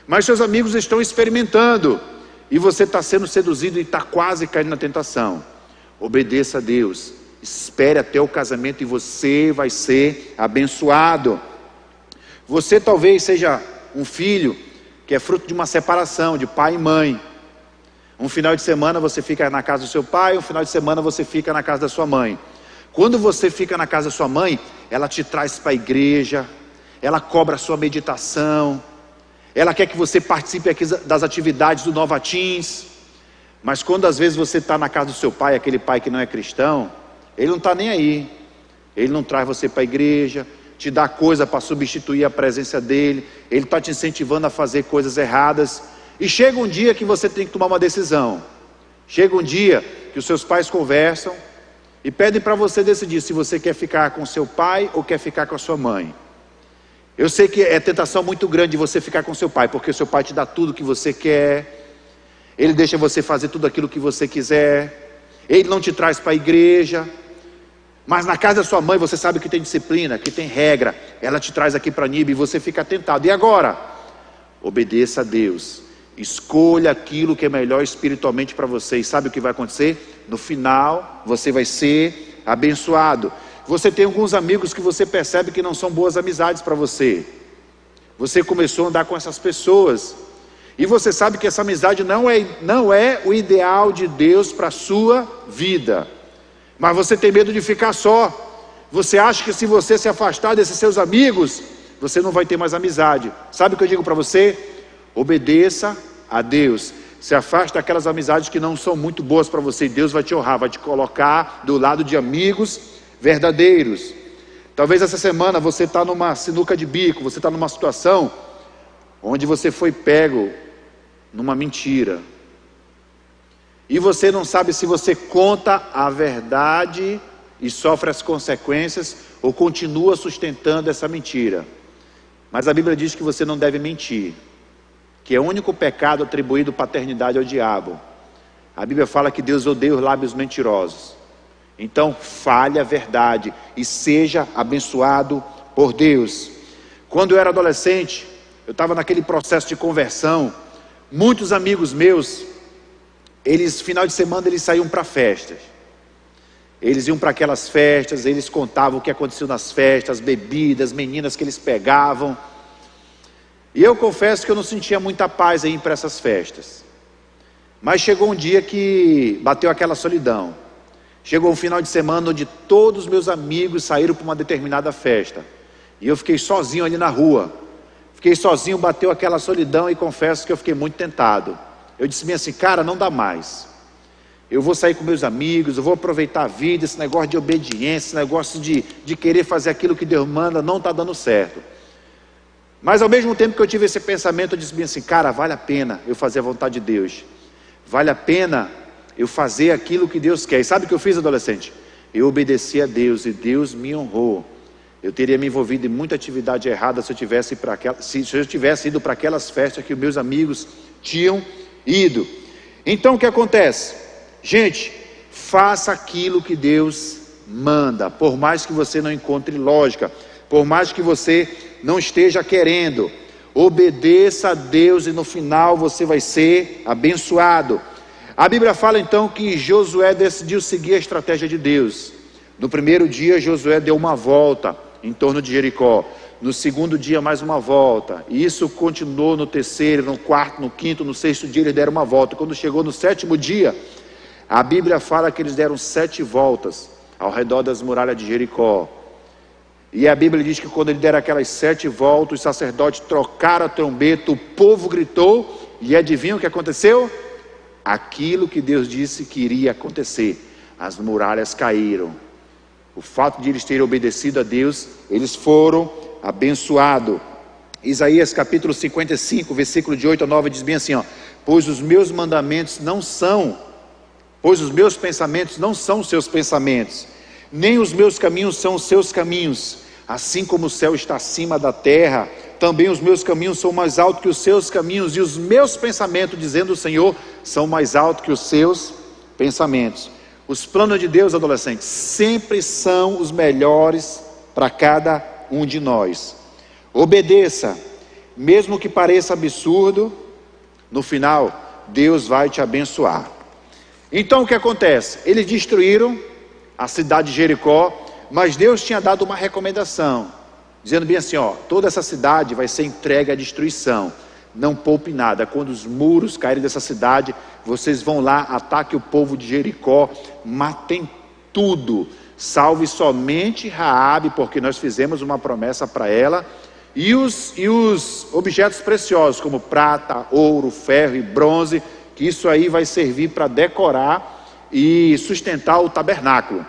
Mas seus amigos estão experimentando, e você está sendo seduzido e está quase caindo na tentação. Obedeça a Deus, espere até o casamento e você vai ser abençoado. Você talvez seja um filho que é fruto de uma separação de pai e mãe. Um final de semana você fica na casa do seu pai, um final de semana você fica na casa da sua mãe. Quando você fica na casa da sua mãe, ela te traz para a igreja, ela cobra a sua meditação, ela quer que você participe aqui das atividades do Nova Teens. Mas quando às vezes você está na casa do seu pai, aquele pai que não é cristão, ele não está nem aí. Ele não traz você para a igreja, te dá coisa para substituir a presença dele, ele está te incentivando a fazer coisas erradas. E chega um dia que você tem que tomar uma decisão. Chega um dia que os seus pais conversam e pedem para você decidir se você quer ficar com seu pai ou quer ficar com a sua mãe. Eu sei que é tentação muito grande você ficar com seu pai, porque seu pai te dá tudo que você quer, ele deixa você fazer tudo aquilo que você quiser, ele não te traz para a igreja. Mas na casa da sua mãe você sabe que tem disciplina, que tem regra, ela te traz aqui para a NIB e você fica tentado. E agora? Obedeça a Deus, escolha aquilo que é melhor espiritualmente para você, e sabe o que vai acontecer? No final você vai ser abençoado. Você tem alguns amigos que você percebe que não são boas amizades para você. Você começou a andar com essas pessoas, e você sabe que essa amizade não é o ideal de Deus para a sua vida. Mas você tem medo de ficar só. Você acha que se você se afastar desses seus amigos, você não vai ter mais amizade. Sabe o que eu digo para você? Obedeça a Deus. Se afaste daquelas amizades que não são muito boas para você, e Deus vai te honrar, vai te colocar do lado de amigos verdadeiros. Talvez essa semana você está numa sinuca de bico, você está numa situação onde você foi pego numa mentira, e você não sabe se você conta a verdade e sofre as consequências, ou continua sustentando essa mentira. Mas a Bíblia diz que você não deve mentir, que é o único pecado atribuído paternidade ao diabo. A Bíblia fala que Deus odeia os lábios mentirosos. Então fale a verdade e seja abençoado por por Deus. Quando eu era adolescente, eu estava naquele processo de conversão. Muitos amigos meus, final de semana, eles saíam para festas. Eles iam para aquelas festas, eles contavam o que aconteceu nas festas, as bebidas, meninas que eles pegavam. E eu confesso que eu não sentia muita paz em ir para essas festas. Mas chegou um dia que bateu aquela solidão. Chegou um final de semana onde todos os meus amigos saíram para uma determinada festa. E eu fiquei sozinho ali na rua. Fiquei sozinho, bateu aquela solidão e confesso que eu fiquei muito tentado. Eu disse bem assim, cara, não dá mais. Eu vou sair com meus amigos, eu vou aproveitar a vida, esse negócio de obediência, esse negócio de querer fazer aquilo que Deus manda, não está dando certo. Mas ao mesmo tempo que eu tive esse pensamento, eu disse bem assim, cara, vale a pena eu fazer a vontade de Deus. Vale a pena eu fazer aquilo que Deus quer. E sabe o que eu fiz, adolescente? Eu obedeci a Deus e Deus me honrou. Eu teria me envolvido em muita atividade errada se eu tivesse ido para aquelas festas que os meus amigos tinham ido. Então o que acontece? Gente, faça aquilo que Deus manda, por mais que você não encontre lógica, por mais que você não esteja querendo, obedeça a Deus e no final você vai ser abençoado. A Bíblia fala então que Josué decidiu seguir a estratégia de Deus. No primeiro dia Josué deu uma volta em torno de Jericó, no segundo dia mais uma volta, e isso continuou no terceiro, no quarto, no quinto, no sexto dia eles deram uma volta. Quando chegou no sétimo dia, a Bíblia fala que eles deram 7 voltas ao redor das muralhas de Jericó. E a Bíblia diz que quando eles deram aquelas 7 voltas, os sacerdotes trocaram a trombeta, o povo gritou, e adivinha o que aconteceu? Aquilo que Deus disse que iria acontecer. As muralhas caíram. O fato de eles terem obedecido a Deus, eles foram abençoados. Isaías capítulo 55, versículo de 8 a 9 diz bem assim, ó, pois os meus pensamentos não são os seus pensamentos, nem os meus caminhos são os seus caminhos. Assim como o céu está acima da terra, também os meus caminhos são mais altos que os seus caminhos, e os meus pensamentos, dizendo o Senhor, são mais altos que os seus pensamentos. Os planos de Deus, adolescentes, sempre são os melhores para cada um de nós. Obedeça, mesmo que pareça absurdo, no final, Deus vai te abençoar. Então o que acontece? Eles destruíram a cidade de Jericó, mas Deus tinha dado uma recomendação, dizendo bem assim, ó, toda essa cidade vai ser entregue à destruição, não poupe nada. Quando os muros caírem dessa cidade, vocês vão lá, ataquem o povo de Jericó, matem tudo, salve somente Raabe, porque nós fizemos uma promessa para ela, e os objetos preciosos, como prata, ouro, ferro e bronze, que isso aí vai servir para decorar e sustentar o tabernáculo.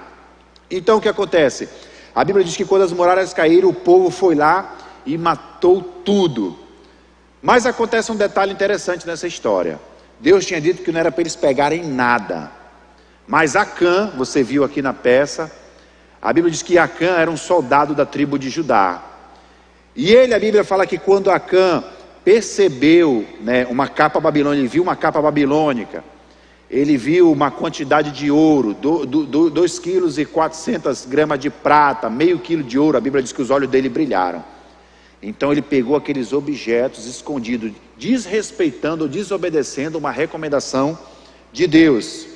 Então o que acontece? A Bíblia diz que quando as muralhas caíram, o povo foi lá e matou tudo. Mas acontece um detalhe interessante nessa história. Deus tinha dito que não era para eles pegarem nada. Mas Acã, você viu aqui na peça, a Bíblia diz que Acã era um soldado da tribo de Judá. E a Bíblia fala que quando Acã percebeu, uma capa babilônica, ele viu uma capa babilônica, ele viu uma quantidade de ouro, 2,4 kg de prata, meio quilo de ouro, a Bíblia diz que os olhos dele brilharam. Então ele pegou aqueles objetos escondidos, desrespeitando ou desobedecendo uma recomendação de Deus.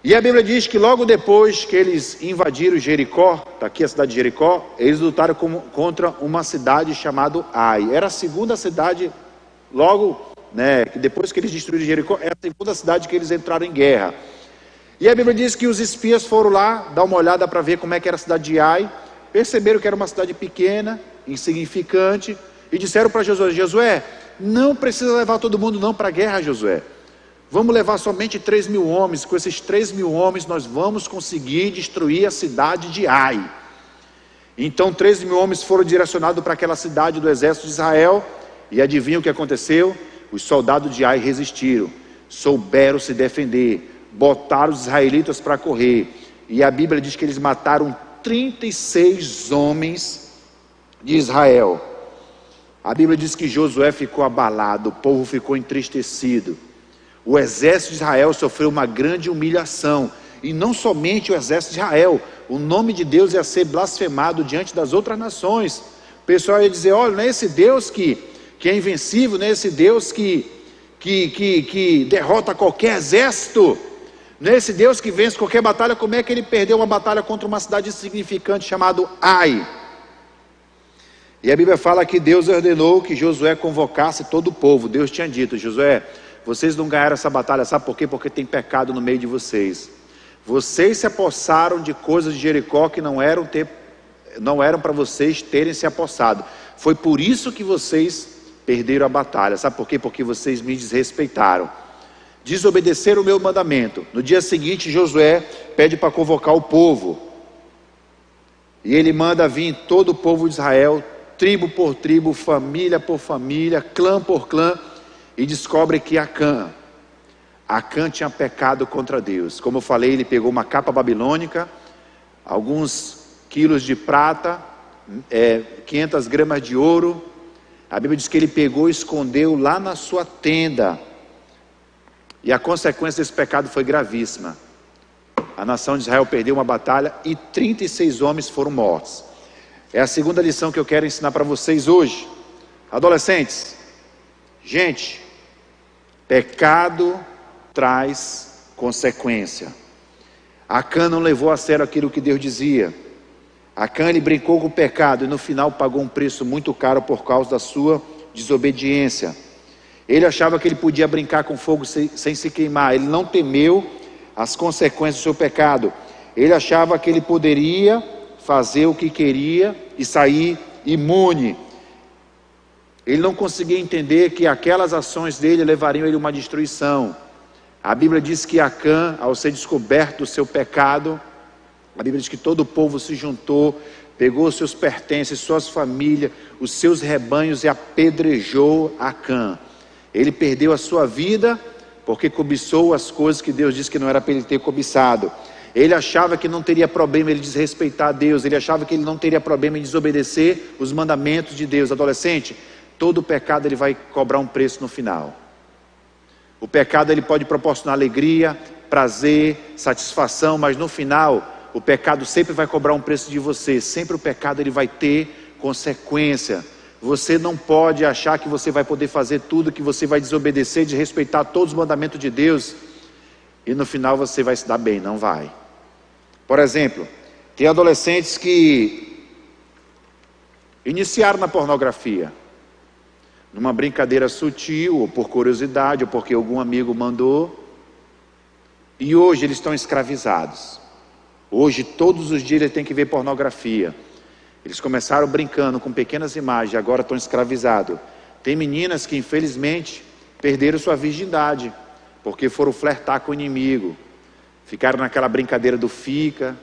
E a Bíblia diz que logo depois que eles invadiram Jericó, está aqui a cidade de Jericó, eles lutaram contra uma cidade chamada Ai. Era a segunda cidade, que depois que eles destruíram Jericó, era a segunda cidade que eles entraram em guerra. E a Bíblia diz que os espias foram lá, dar uma olhada para ver como é que era a cidade de Ai, perceberam que era uma cidade pequena, insignificante, e disseram para Josué, Josué, não precisa levar todo mundo não para a guerra, Josué. Vamos levar somente 3.000 homens, com esses 3.000 homens nós vamos conseguir destruir a cidade de Ai. Então 3.000 homens foram direcionados para aquela cidade do exército de Israel, e adivinha o que aconteceu? Os soldados de Ai resistiram, souberam se defender, botaram os israelitas para correr, e a Bíblia diz que eles mataram 36 homens de Israel. A Bíblia diz que Josué ficou abalado, o povo ficou entristecido. O exército de Israel sofreu uma grande humilhação, e não somente o exército de Israel. O nome de Deus ia ser blasfemado diante das outras nações. O pessoal ia dizer: olha, não é esse Deus que é invencível, não é esse Deus que derrota qualquer exército, não é esse Deus que vence qualquer batalha. Como é que ele perdeu uma batalha contra uma cidade insignificante chamada Ai? E a Bíblia fala que Deus ordenou que Josué convocasse todo o povo. Deus tinha dito: Josué, vocês não ganharam essa batalha, sabe por quê? Porque tem pecado no meio de vocês. Vocês se apossaram de coisas de Jericó que não eram para vocês terem se apossado. Foi por isso que vocês perderam a batalha. Sabe por quê? Porque vocês me desrespeitaram, desobedeceram o meu mandamento. No dia seguinte, Josué pede para convocar o povo, e ele manda vir todo o povo de Israel, tribo por tribo, família por família, clã por clã, e descobre que Acã tinha pecado contra Deus. Como eu falei, ele pegou uma capa babilônica, alguns quilos de prata, 500 gramas de ouro. A Bíblia diz que ele pegou e escondeu lá na sua tenda, e a consequência desse pecado foi gravíssima. A nação de Israel perdeu uma batalha e 36 homens foram mortos. É a segunda lição que eu quero ensinar para vocês hoje. Adolescentes, gente, pecado traz consequência. Acã não levou a sério aquilo que Deus dizia. Acã, ele brincou com o pecado e no final pagou um preço muito caro por causa da sua desobediência. Ele achava que ele podia brincar com fogo sem se queimar. Ele não temeu as consequências do seu pecado. Ele achava que ele poderia fazer o que queria e sair imune. Ele não conseguia entender que aquelas ações dele levariam ele a uma destruição. A Bíblia diz que Acã, ao ser descoberto do seu pecado, a Bíblia diz que todo o povo se juntou, pegou os seus pertences, suas famílias, os seus rebanhos e apedrejou Acã. Ele perdeu a sua vida porque cobiçou as coisas que Deus disse que não era para ele ter cobiçado. Ele achava que não teria problema ele desrespeitar a Deus. Ele achava que ele não teria problema em desobedecer os mandamentos de Deus. Adolescente, todo pecado ele vai cobrar um preço no final. O pecado ele pode proporcionar alegria, prazer, satisfação, mas no final o pecado sempre vai cobrar um preço de você. Sempre o pecado ele vai ter consequência. Você não pode achar que você vai poder fazer tudo, que você vai desobedecer, desrespeitar todos os mandamentos de Deus e no final você vai se dar bem. Não vai. Por exemplo, tem adolescentes que iniciaram na pornografia, numa brincadeira sutil, ou por curiosidade, ou porque algum amigo mandou, e hoje eles estão escravizados. Hoje todos os dias eles têm que ver pornografia. Eles começaram brincando com pequenas imagens, agora estão escravizados. Tem meninas que infelizmente perderam sua virgindade, porque foram flertar com o inimigo, ficaram naquela brincadeira do fica,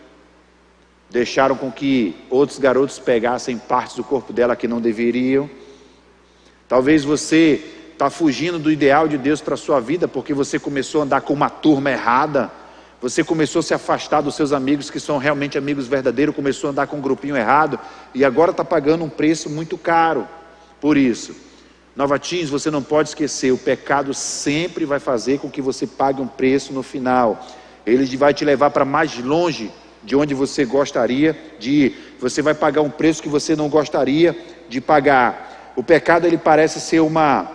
deixaram com que outros garotos pegassem partes do corpo dela que não deveriam. Talvez você está fugindo do ideal de Deus para a sua vida, porque você começou a andar com uma turma errada, você começou a se afastar dos seus amigos que são realmente amigos verdadeiros, começou a andar com um grupinho errado, e agora está pagando um preço muito caro por isso. Nova Teens, você não pode esquecer, o pecado sempre vai fazer com que você pague um preço no final. Ele vai te levar para mais longe de onde você gostaria de ir. Você vai pagar um preço que você não gostaria de pagar. O pecado ele parece ser uma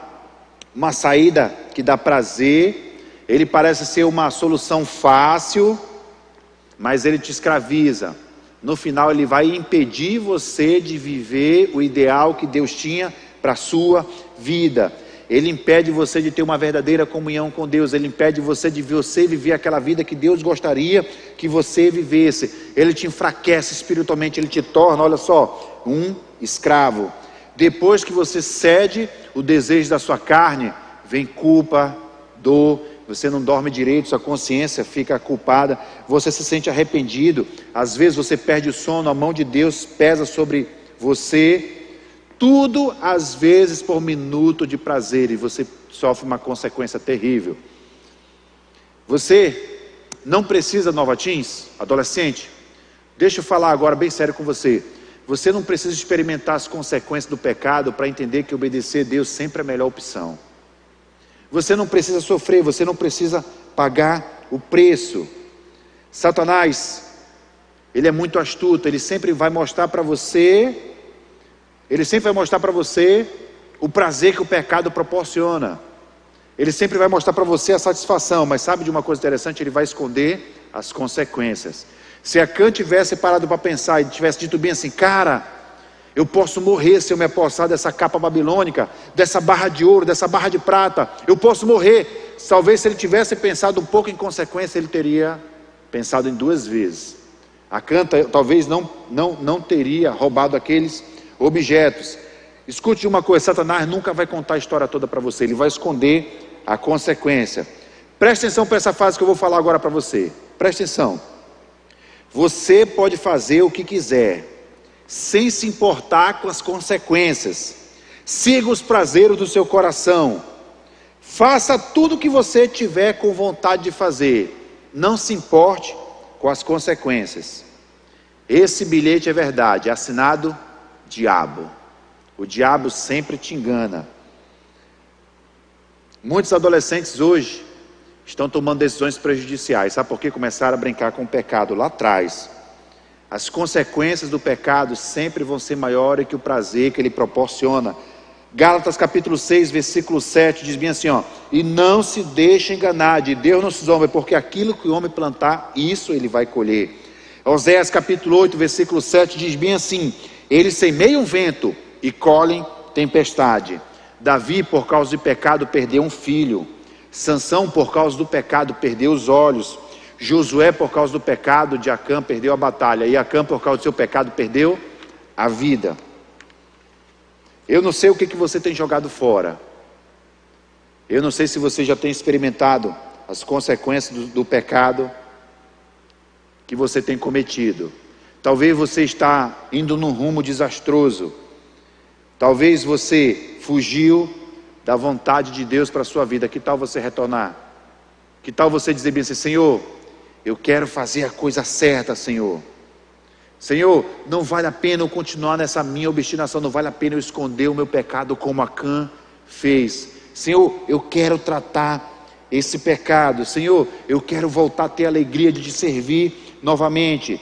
saída que dá prazer, ele parece ser uma solução fácil, mas ele te escraviza. No final ele vai impedir você de viver o ideal que Deus tinha para a sua vida. Ele impede você de ter uma verdadeira comunhão com Deus. Ele impede você de viver aquela vida que Deus gostaria que você vivesse. Ele te enfraquece espiritualmente, ele te torna, olha só, um escravo. Depois que você cede o desejo da sua carne, vem culpa, dor, você não dorme direito, sua consciência fica culpada, você se sente arrependido, às vezes você perde o sono, a mão de Deus pesa sobre você, tudo às vezes por minuto de prazer, e você sofre uma consequência terrível. Você não precisa, Nova Teens, adolescente, deixa eu falar agora bem sério com você. Você não precisa experimentar as consequências do pecado para entender que obedecer a Deus sempre é a melhor opção. Você não precisa sofrer, você não precisa pagar o preço. Satanás, ele é muito astuto, ele sempre vai mostrar para você, o prazer que o pecado proporciona. Ele sempre vai mostrar para você a satisfação, mas sabe de uma coisa interessante? Ele vai esconder as consequências. Se Acã tivesse parado para pensar e tivesse dito bem assim, cara, eu posso morrer se eu me apossar dessa capa babilônica, dessa barra de ouro, dessa barra de prata, eu posso morrer. Talvez se ele tivesse pensado um pouco em consequência, ele teria pensado em 2 vezes. Acã talvez não teria roubado aqueles objetos. Escute uma coisa, Satanás nunca vai contar a história toda para você, ele vai esconder a consequência. Preste atenção para essa frase que eu vou falar agora para você. Preste atenção. Você pode fazer o que quiser, sem se importar com as consequências. Siga os prazeres do seu coração. Faça tudo o que você tiver com vontade de fazer. Não se importe com as consequências. Esse bilhete é verdade, é assinado diabo. O diabo sempre te engana. Muitos adolescentes hoje estão tomando decisões prejudiciais. Sabe por quê? Começaram a brincar com o pecado lá atrás. As consequências do pecado sempre vão ser maiores que o prazer que ele proporciona. Gálatas capítulo 6, versículo 7 diz bem assim, ó: e não se deixe enganar, de Deus não se zomba, porque aquilo que o homem plantar, isso ele vai colher. Oséias capítulo 8, versículo 7 diz bem assim: eles semeiam vento e colhem tempestade. Davi, por causa do pecado, perdeu um filho. Sansão, por causa do pecado, perdeu os olhos. Josué, por causa do pecado de Acã, perdeu a batalha. E Acã, por causa do seu pecado, perdeu a vida. Eu não sei o que você tem jogado fora. Eu não sei se você já tem experimentado as consequências do pecado que você tem cometido. Talvez você está indo num rumo desastroso. Talvez você fugiu da vontade de Deus para a sua vida. Que tal você retornar? Que tal você dizer bem assim: Senhor, eu quero fazer a coisa certa, Senhor. Senhor, não vale a pena eu continuar nessa minha obstinação, não vale a pena eu esconder o meu pecado como Acã fez. Senhor, eu quero tratar esse pecado. Senhor, eu quero voltar a ter a alegria de te servir novamente.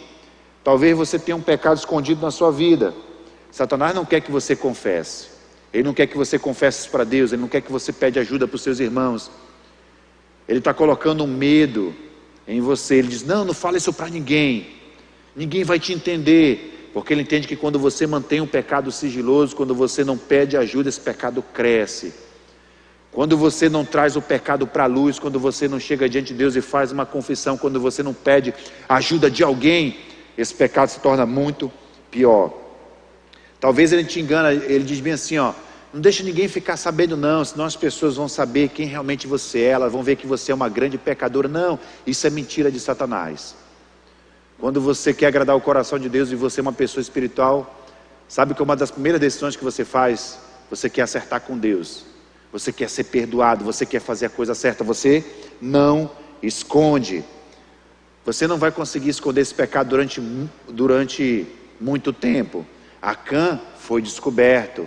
Talvez você tenha um pecado escondido na sua vida. Satanás não quer que você confesse. Ele não quer que você confesse isso para Deus. Ele não quer que você pede ajuda para os seus irmãos. Ele está colocando um medo em você. Ele diz: não fala isso para ninguém. Ninguém vai te entender. Porque ele entende que quando você mantém um pecado sigiloso, quando você não pede ajuda, esse pecado cresce. Quando você não traz o pecado para a luz, quando você não chega diante de Deus e faz uma confissão, quando você não pede ajuda de alguém, esse pecado se torna muito pior. Talvez ele te engana, ele diz bem assim, ó: não deixa ninguém ficar sabendo não, senão as pessoas vão saber quem realmente você é, elas vão ver que você é uma grande pecadora. Não, isso é mentira de Satanás. Quando você quer agradar o coração de Deus e você é uma pessoa espiritual, sabe que uma das primeiras decisões que você faz, você quer acertar com Deus, você quer ser perdoado, você quer fazer a coisa certa, você não esconde. Você não vai conseguir esconder esse pecado durante muito tempo. Acã foi descoberto.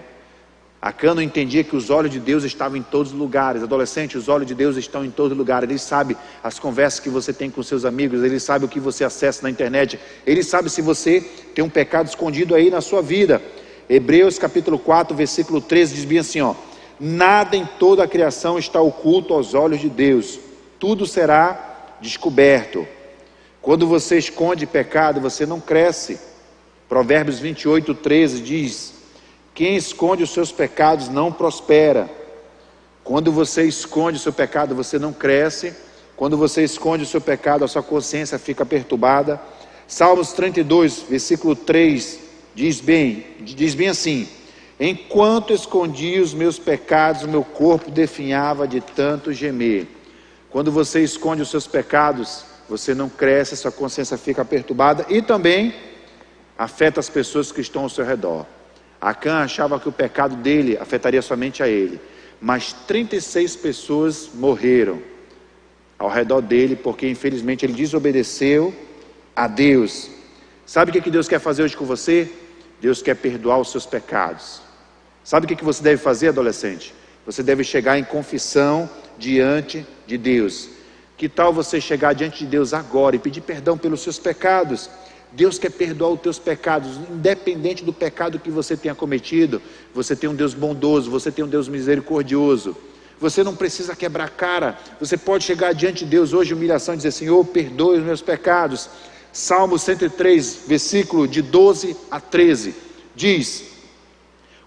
Acã não entendia que os olhos de Deus estavam em todos os lugares. Adolescente, os olhos de Deus estão em todos os lugares. Ele sabe as conversas que você tem com seus amigos. Ele sabe o que você acessa na internet. Ele sabe se você tem um pecado escondido aí na sua vida. Hebreus capítulo 4, versículo 13 diz bem assim, ó: nada em toda a criação está oculto aos olhos de Deus. Tudo será descoberto. Quando você esconde pecado, você não cresce. Provérbios 28, 13 diz: quem esconde os seus pecados não prospera. Quando você esconde o seu pecado, você não cresce. Quando você esconde o seu pecado, a sua consciência fica perturbada. Salmos 32, versículo 3 diz bem assim: enquanto escondi os meus pecados, o meu corpo definhava de tanto gemer. Quando você esconde os seus pecados, você não cresce, sua consciência fica perturbada e também afeta as pessoas que estão ao seu redor. Acã achava que o pecado dele afetaria somente a ele, mas 36 pessoas morreram ao redor dele, porque infelizmente ele desobedeceu a Deus. Sabe o que Deus quer fazer hoje com você? Deus quer perdoar os seus pecados. Sabe o que você deve fazer, adolescente? Você deve chegar em confissão diante de Deus. Que tal você chegar diante de Deus agora e pedir perdão pelos seus pecados? Deus quer perdoar os teus pecados, independente do pecado que você tenha cometido. Você tem um Deus bondoso, você tem um Deus misericordioso. Você não precisa quebrar cara. Você pode chegar diante de Deus hoje em humilhação e dizer: Senhor, perdoe os meus pecados. Salmo 103, versículo de 12 a 13, diz: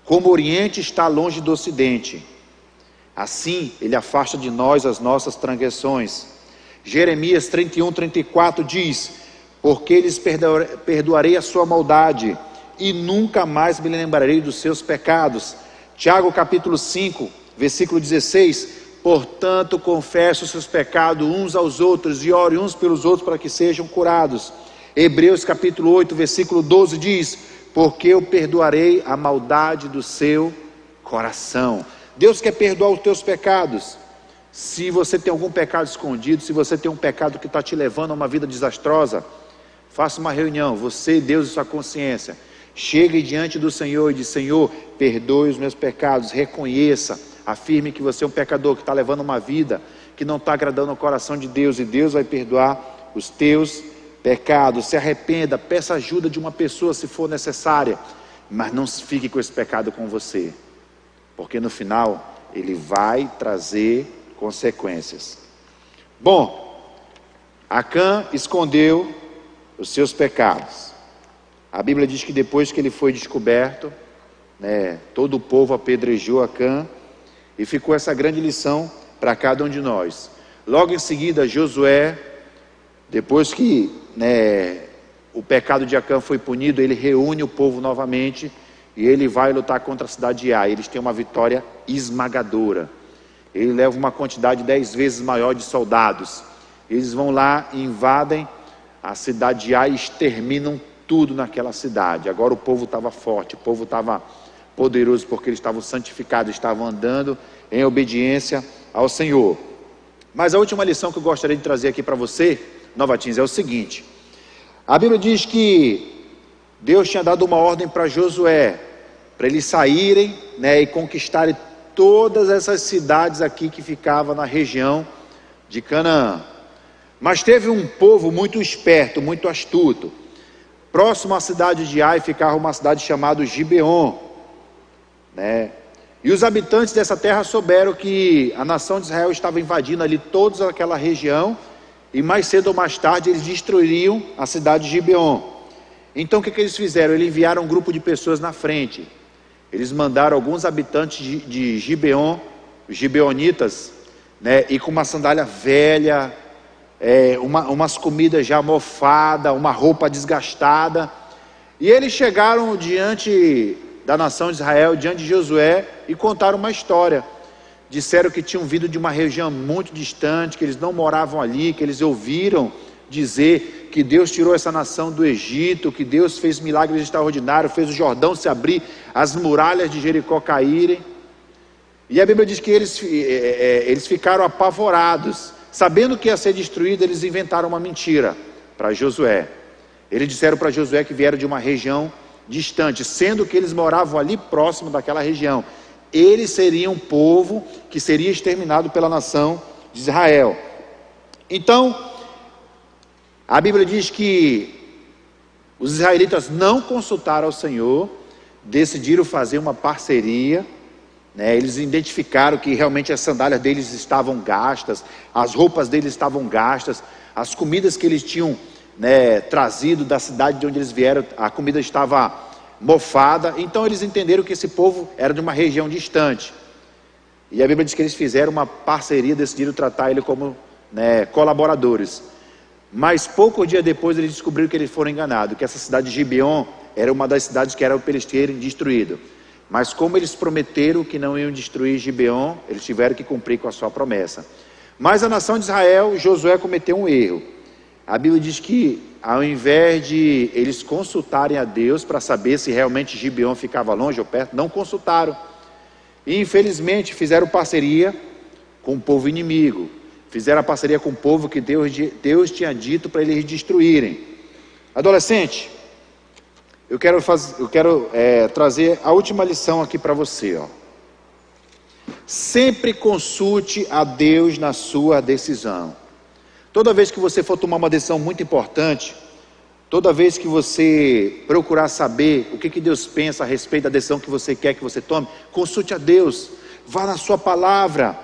como o Oriente está longe do Ocidente, assim Ele afasta de nós as nossas transgressões. Jeremias 31, 34 diz: porque lhes perdoarei a sua maldade, e nunca mais me lembrarei dos seus pecados. Tiago capítulo 5, versículo 16: portanto confesse os seus pecados uns aos outros, e ore uns pelos outros para que sejam curados. Hebreus capítulo 8, versículo 12 diz: porque eu perdoarei a maldade do seu coração. Deus quer perdoar os teus pecados. Se você tem algum pecado escondido, se você tem um pecado que está te levando a uma vida desastrosa, faça uma reunião, você, Deus e sua consciência. Chegue diante do Senhor e diz: Senhor, perdoe os meus pecados. Reconheça, afirme que você é um pecador que está levando uma vida que não está agradando ao coração de Deus, e Deus vai perdoar os teus pecados. Se arrependa, peça ajuda de uma pessoa se for necessária, mas não fique com esse pecado com você, porque no final ele vai trazer consequências. Bom, Acã escondeu os seus pecados. A Bíblia diz que depois que ele foi descoberto, todo o povo apedrejou Acã, e ficou essa grande lição para cada um de nós. Logo em seguida, Josué, depois que o pecado de Acã foi punido, ele reúne o povo novamente, e ele vai lutar contra a cidade de Ai. Eles têm uma vitória esmagadora. Ele leva uma quantidade 10 vezes maior de soldados. Eles vão lá, invadem a cidade de Ai e exterminam tudo naquela cidade. Agora o povo estava forte, o povo estava poderoso, porque eles estavam santificados, estavam andando em obediência ao Senhor. Mas a última lição que eu gostaria de trazer aqui para você, Novatins, é o seguinte: a Bíblia diz que Deus tinha dado uma ordem para Josué, para eles saírem e conquistarem todas essas cidades aqui que ficavam na região de Canaã. Mas teve um povo muito esperto, muito astuto. Próximo à cidade de Ai ficava uma cidade chamada Gibeon, E os habitantes dessa terra souberam que a nação de Israel estava invadindo ali toda aquela região, e mais cedo ou mais tarde eles destruiriam a cidade de Gibeon. Então o que eles fizeram? Eles enviaram um grupo de pessoas na frente. Eles mandaram alguns habitantes de Gibeon, os gibeonitas, e com uma sandália velha, umas comidas já mofadas, uma roupa desgastada, e eles chegaram diante da nação de Israel, diante de Josué, e contaram uma história. Disseram que tinham vindo de uma região muito distante, que eles não moravam ali, que eles ouviram dizer que Deus tirou essa nação do Egito, que Deus fez milagres extraordinários, fez o Jordão se abrir, as muralhas de Jericó caírem. E a Bíblia diz que eles ficaram apavorados. Sabendo que ia ser destruído, eles inventaram uma mentira para Josué. Eles disseram para Josué que vieram de uma região distante, sendo que eles moravam ali próximo daquela região. Eles seriam um povo que seria exterminado pela nação de Israel. Então, a Bíblia diz que os israelitas não consultaram ao Senhor, decidiram fazer uma parceria. Eles identificaram que realmente as sandálias deles estavam gastas, as roupas deles estavam gastas, as comidas que eles tinham trazido da cidade de onde eles vieram, a comida estava mofada. Então eles entenderam que esse povo era de uma região distante, e a Bíblia diz que eles fizeram uma parceria, decidiram tratar ele como colaboradores. Mas poucos dias depois eles descobriram que eles foram enganados, que essa cidade de Gibeon era uma das cidades que era para eles terem destruído. Mas como eles prometeram que não iam destruir Gibeon, eles tiveram que cumprir com a sua promessa. Mas a nação de Israel, Josué cometeu um erro. A Bíblia diz que ao invés de eles consultarem a Deus para saber se realmente Gibeon ficava longe ou perto, não consultaram. E infelizmente fizeram parceria com o povo inimigo. Fizeram a parceria com o povo que Deus tinha dito para eles destruírem. Adolescente, eu quero trazer a última lição aqui para você. Sempre consulte a Deus na sua decisão. Toda vez que você for tomar uma decisão muito importante, toda vez que você procurar saber o que Deus pensa a respeito da decisão que você quer que você tome, consulte a Deus, vá na sua palavra,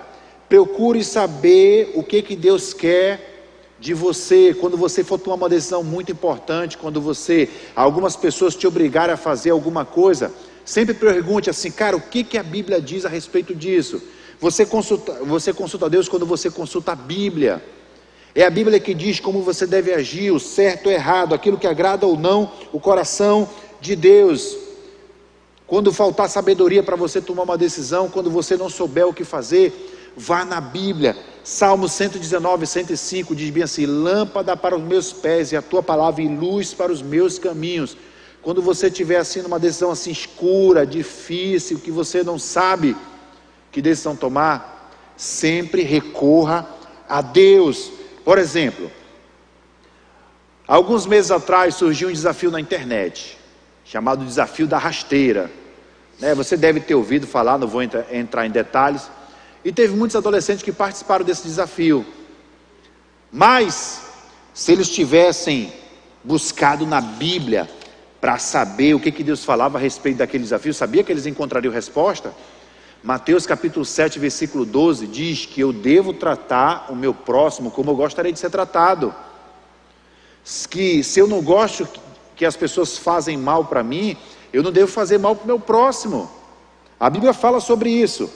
procure saber o que Deus quer de você. Quando você for tomar uma decisão muito importante, quando algumas pessoas te obrigarem a fazer alguma coisa, sempre pergunte assim, cara, o que a Bíblia diz a respeito disso? Você consulta a Deus quando você consulta a Bíblia. É a Bíblia que diz como você deve agir, o certo ou errado, aquilo que agrada ou não o coração de Deus. Quando faltar sabedoria para você tomar uma decisão, quando você não souber o que fazer, vá na Bíblia. Salmo 119, 105 diz bem assim: lâmpada para os meus pés e a tua palavra e luz para os meus caminhos. Quando você estiver assim numa decisão assim escura, difícil, que você não sabe que decisão tomar, sempre recorra a Deus. Por exemplo, alguns meses atrás surgiu um desafio na internet, chamado desafio da rasteira. Você deve ter ouvido falar, não vou entrar em detalhes. E teve muitos adolescentes que participaram desse desafio. Mas, se eles tivessem buscado na Bíblia para saber o que Deus falava a respeito daquele desafio, sabia que eles encontrariam resposta? Mateus capítulo 7, versículo 12, diz que eu devo tratar o meu próximo como eu gostaria de ser tratado. Que se eu não gosto que as pessoas fazem mal para mim, eu não devo fazer mal para o meu próximo. A Bíblia fala sobre isso.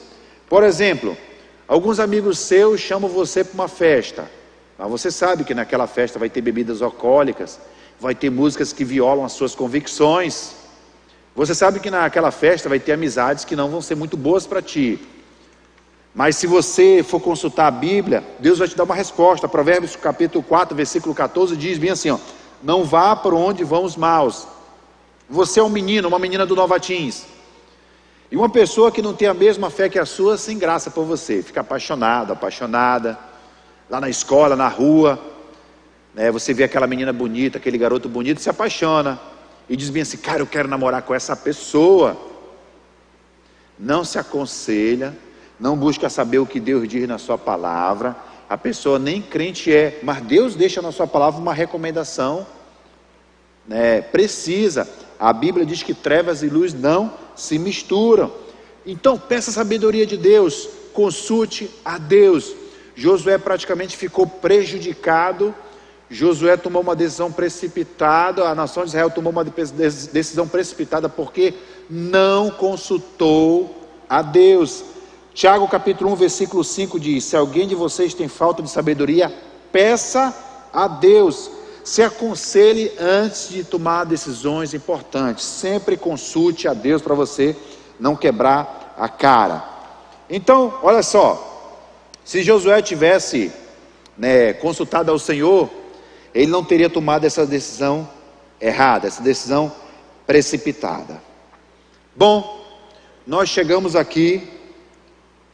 Por exemplo, alguns amigos seus chamam você para uma festa, mas você sabe que naquela festa vai ter bebidas alcoólicas, vai ter músicas que violam as suas convicções. Você sabe que naquela festa vai ter amizades que não vão ser muito boas para ti. Mas se você for consultar a Bíblia, Deus vai te dar uma resposta. Provérbios capítulo 4, versículo 14 diz bem assim, não vá por onde vão os maus. Você é um menino, uma menina do Novatins, e uma pessoa que não tem a mesma fé que a sua, sem graça por você, fica apaixonada, lá na escola, na rua, você vê aquela menina bonita, aquele garoto bonito, se apaixona, e diz bem assim, cara, eu quero namorar com essa pessoa. Não se aconselha, não busca saber o que Deus diz na sua palavra, a pessoa nem crente é, mas Deus deixa na sua palavra uma recomendação, precisa. A Bíblia diz que trevas e luz não se misturam. Então peça a sabedoria de Deus, consulte a Deus. Josué praticamente ficou prejudicado. Josué tomou uma decisão precipitada, a nação de Israel tomou uma decisão precipitada porque não consultou a Deus. Tiago capítulo 1 versículo 5 diz, se alguém de vocês tem falta de sabedoria, peça a Deus. Se aconselhe antes de tomar decisões importantes. Sempre consulte a Deus para você não quebrar a cara. Então, olha só, se Josué tivesse consultado ao Senhor, ele não teria tomado essa decisão errada, essa decisão precipitada. Bom, nós chegamos aqui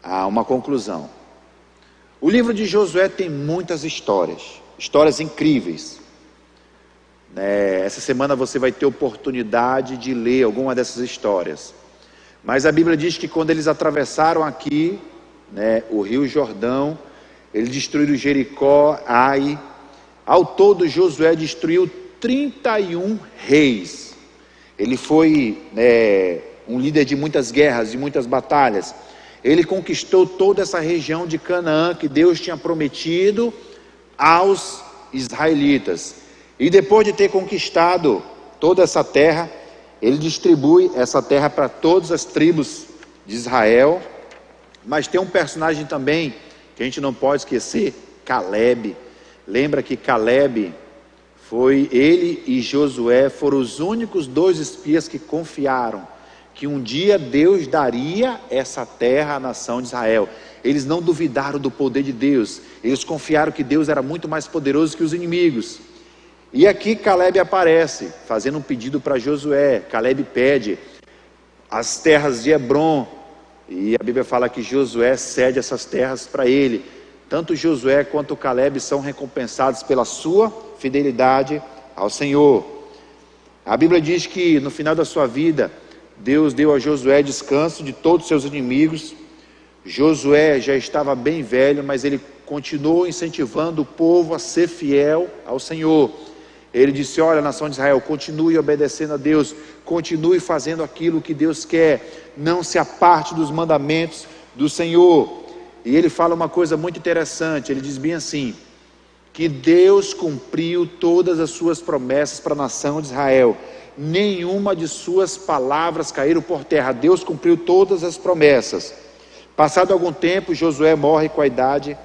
a uma conclusão. O livro de Josué tem muitas histórias incríveis. Essa semana você vai ter oportunidade de ler alguma dessas histórias. Mas a Bíblia diz que quando eles atravessaram aqui, o rio Jordão, eles destruíram Jericó, Ai. Ao todo Josué destruiu 31 reis. Ele foi um líder de muitas guerras, de muitas batalhas. Ele conquistou toda essa região de Canaã que Deus tinha prometido aos israelitas. E depois de ter conquistado toda essa terra, ele distribui essa terra para todas as tribos de Israel. Mas tem um personagem também que a gente não pode esquecer, Caleb. Lembra que Caleb ele e Josué foram os únicos 2 espias que confiaram que um dia Deus daria essa terra à nação de Israel. Eles não duvidaram do poder de Deus, eles confiaram que Deus era muito mais poderoso que os inimigos. E aqui Caleb aparece, fazendo um pedido para Josué. Caleb pede as terras de Hebron, e a Bíblia fala que Josué cede essas terras para ele. Tanto Josué quanto Caleb são recompensados pela sua fidelidade ao Senhor. A Bíblia diz que no final da sua vida, Deus deu a Josué descanso de todos os seus inimigos. Josué já estava bem velho, mas ele continuou incentivando o povo a ser fiel ao Senhor. Ele disse: olha, nação de Israel, continue obedecendo a Deus, continue fazendo aquilo que Deus quer, não se aparte dos mandamentos do Senhor. E ele fala uma coisa muito interessante, ele diz bem assim, que Deus cumpriu todas as suas promessas para a nação de Israel, nenhuma de suas palavras caíram por terra, Deus cumpriu todas as promessas. Passado algum tempo, Josué morre com a idade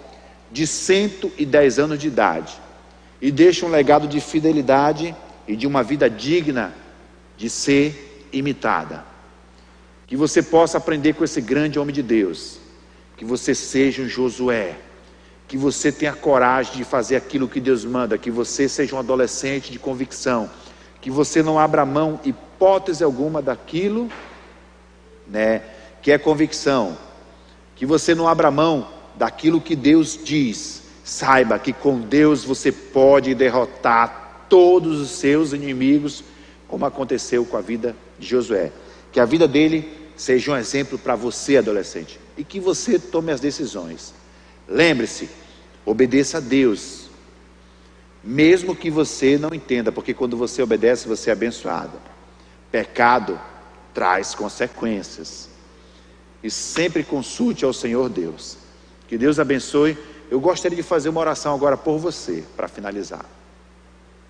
de 110 anos de idade, e deixa um legado de fidelidade e de uma vida digna de ser imitada. Que você possa aprender com esse grande homem de Deus, que você seja um Josué, que você tenha coragem de fazer aquilo que Deus manda, que você seja um adolescente de convicção, que você não abra mão, hipótese alguma, daquilo, que é convicção, que você não abra mão daquilo que Deus diz. Saiba que com Deus você pode derrotar todos os seus inimigos, como aconteceu com a vida de Josué. Que a vida dele seja um exemplo para você, adolescente, e que você tome as decisões. Lembre-se, obedeça a Deus, mesmo que você não entenda, porque quando você obedece, você é abençoado. Pecado traz consequências, e sempre consulte ao Senhor Deus. Que Deus abençoe. Eu gostaria de fazer uma oração agora por você, para finalizar.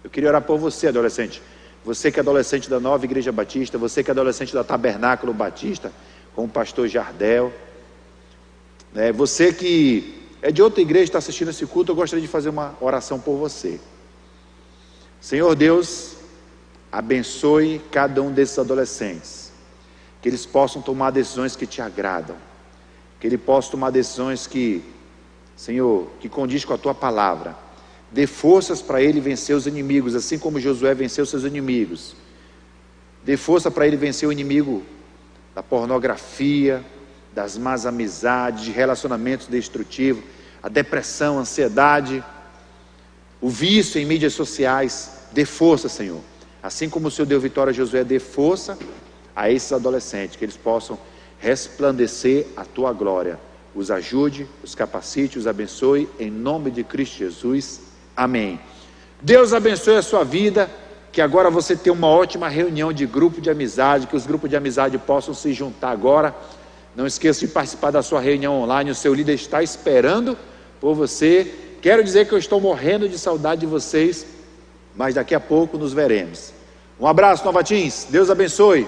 Eu queria orar por você, adolescente. Você que é adolescente da Nova Igreja Batista, você que é adolescente da Tabernáculo Batista, com o pastor Jardel, você que é de outra igreja, está assistindo esse culto, eu gostaria de fazer uma oração por você. Senhor Deus, abençoe cada um desses adolescentes, que eles possam tomar decisões que te agradam, que ele possa tomar decisões que, Senhor, que condiz com a tua palavra. Dê forças para ele vencer os inimigos, assim como Josué venceu seus inimigos. Dê força para ele vencer o inimigo da pornografia, das más amizades, de relacionamentos destrutivos, a depressão, a ansiedade, o vício em mídias sociais. Dê força, Senhor. Assim como o Senhor deu vitória a Josué, dê força a esses adolescentes, que eles possam resplandecer a tua glória. Os ajude, os capacite, os abençoe, em nome de Cristo Jesus. Amém. Deus abençoe a sua vida, que agora você tenha uma ótima reunião de grupo de amizade, que os grupos de amizade possam se juntar agora. Não esqueça de participar da sua reunião online, o seu líder está esperando por você. Quero dizer que eu estou morrendo de saudade de vocês, mas daqui a pouco nos veremos. Um abraço, Nova Teens, Deus abençoe.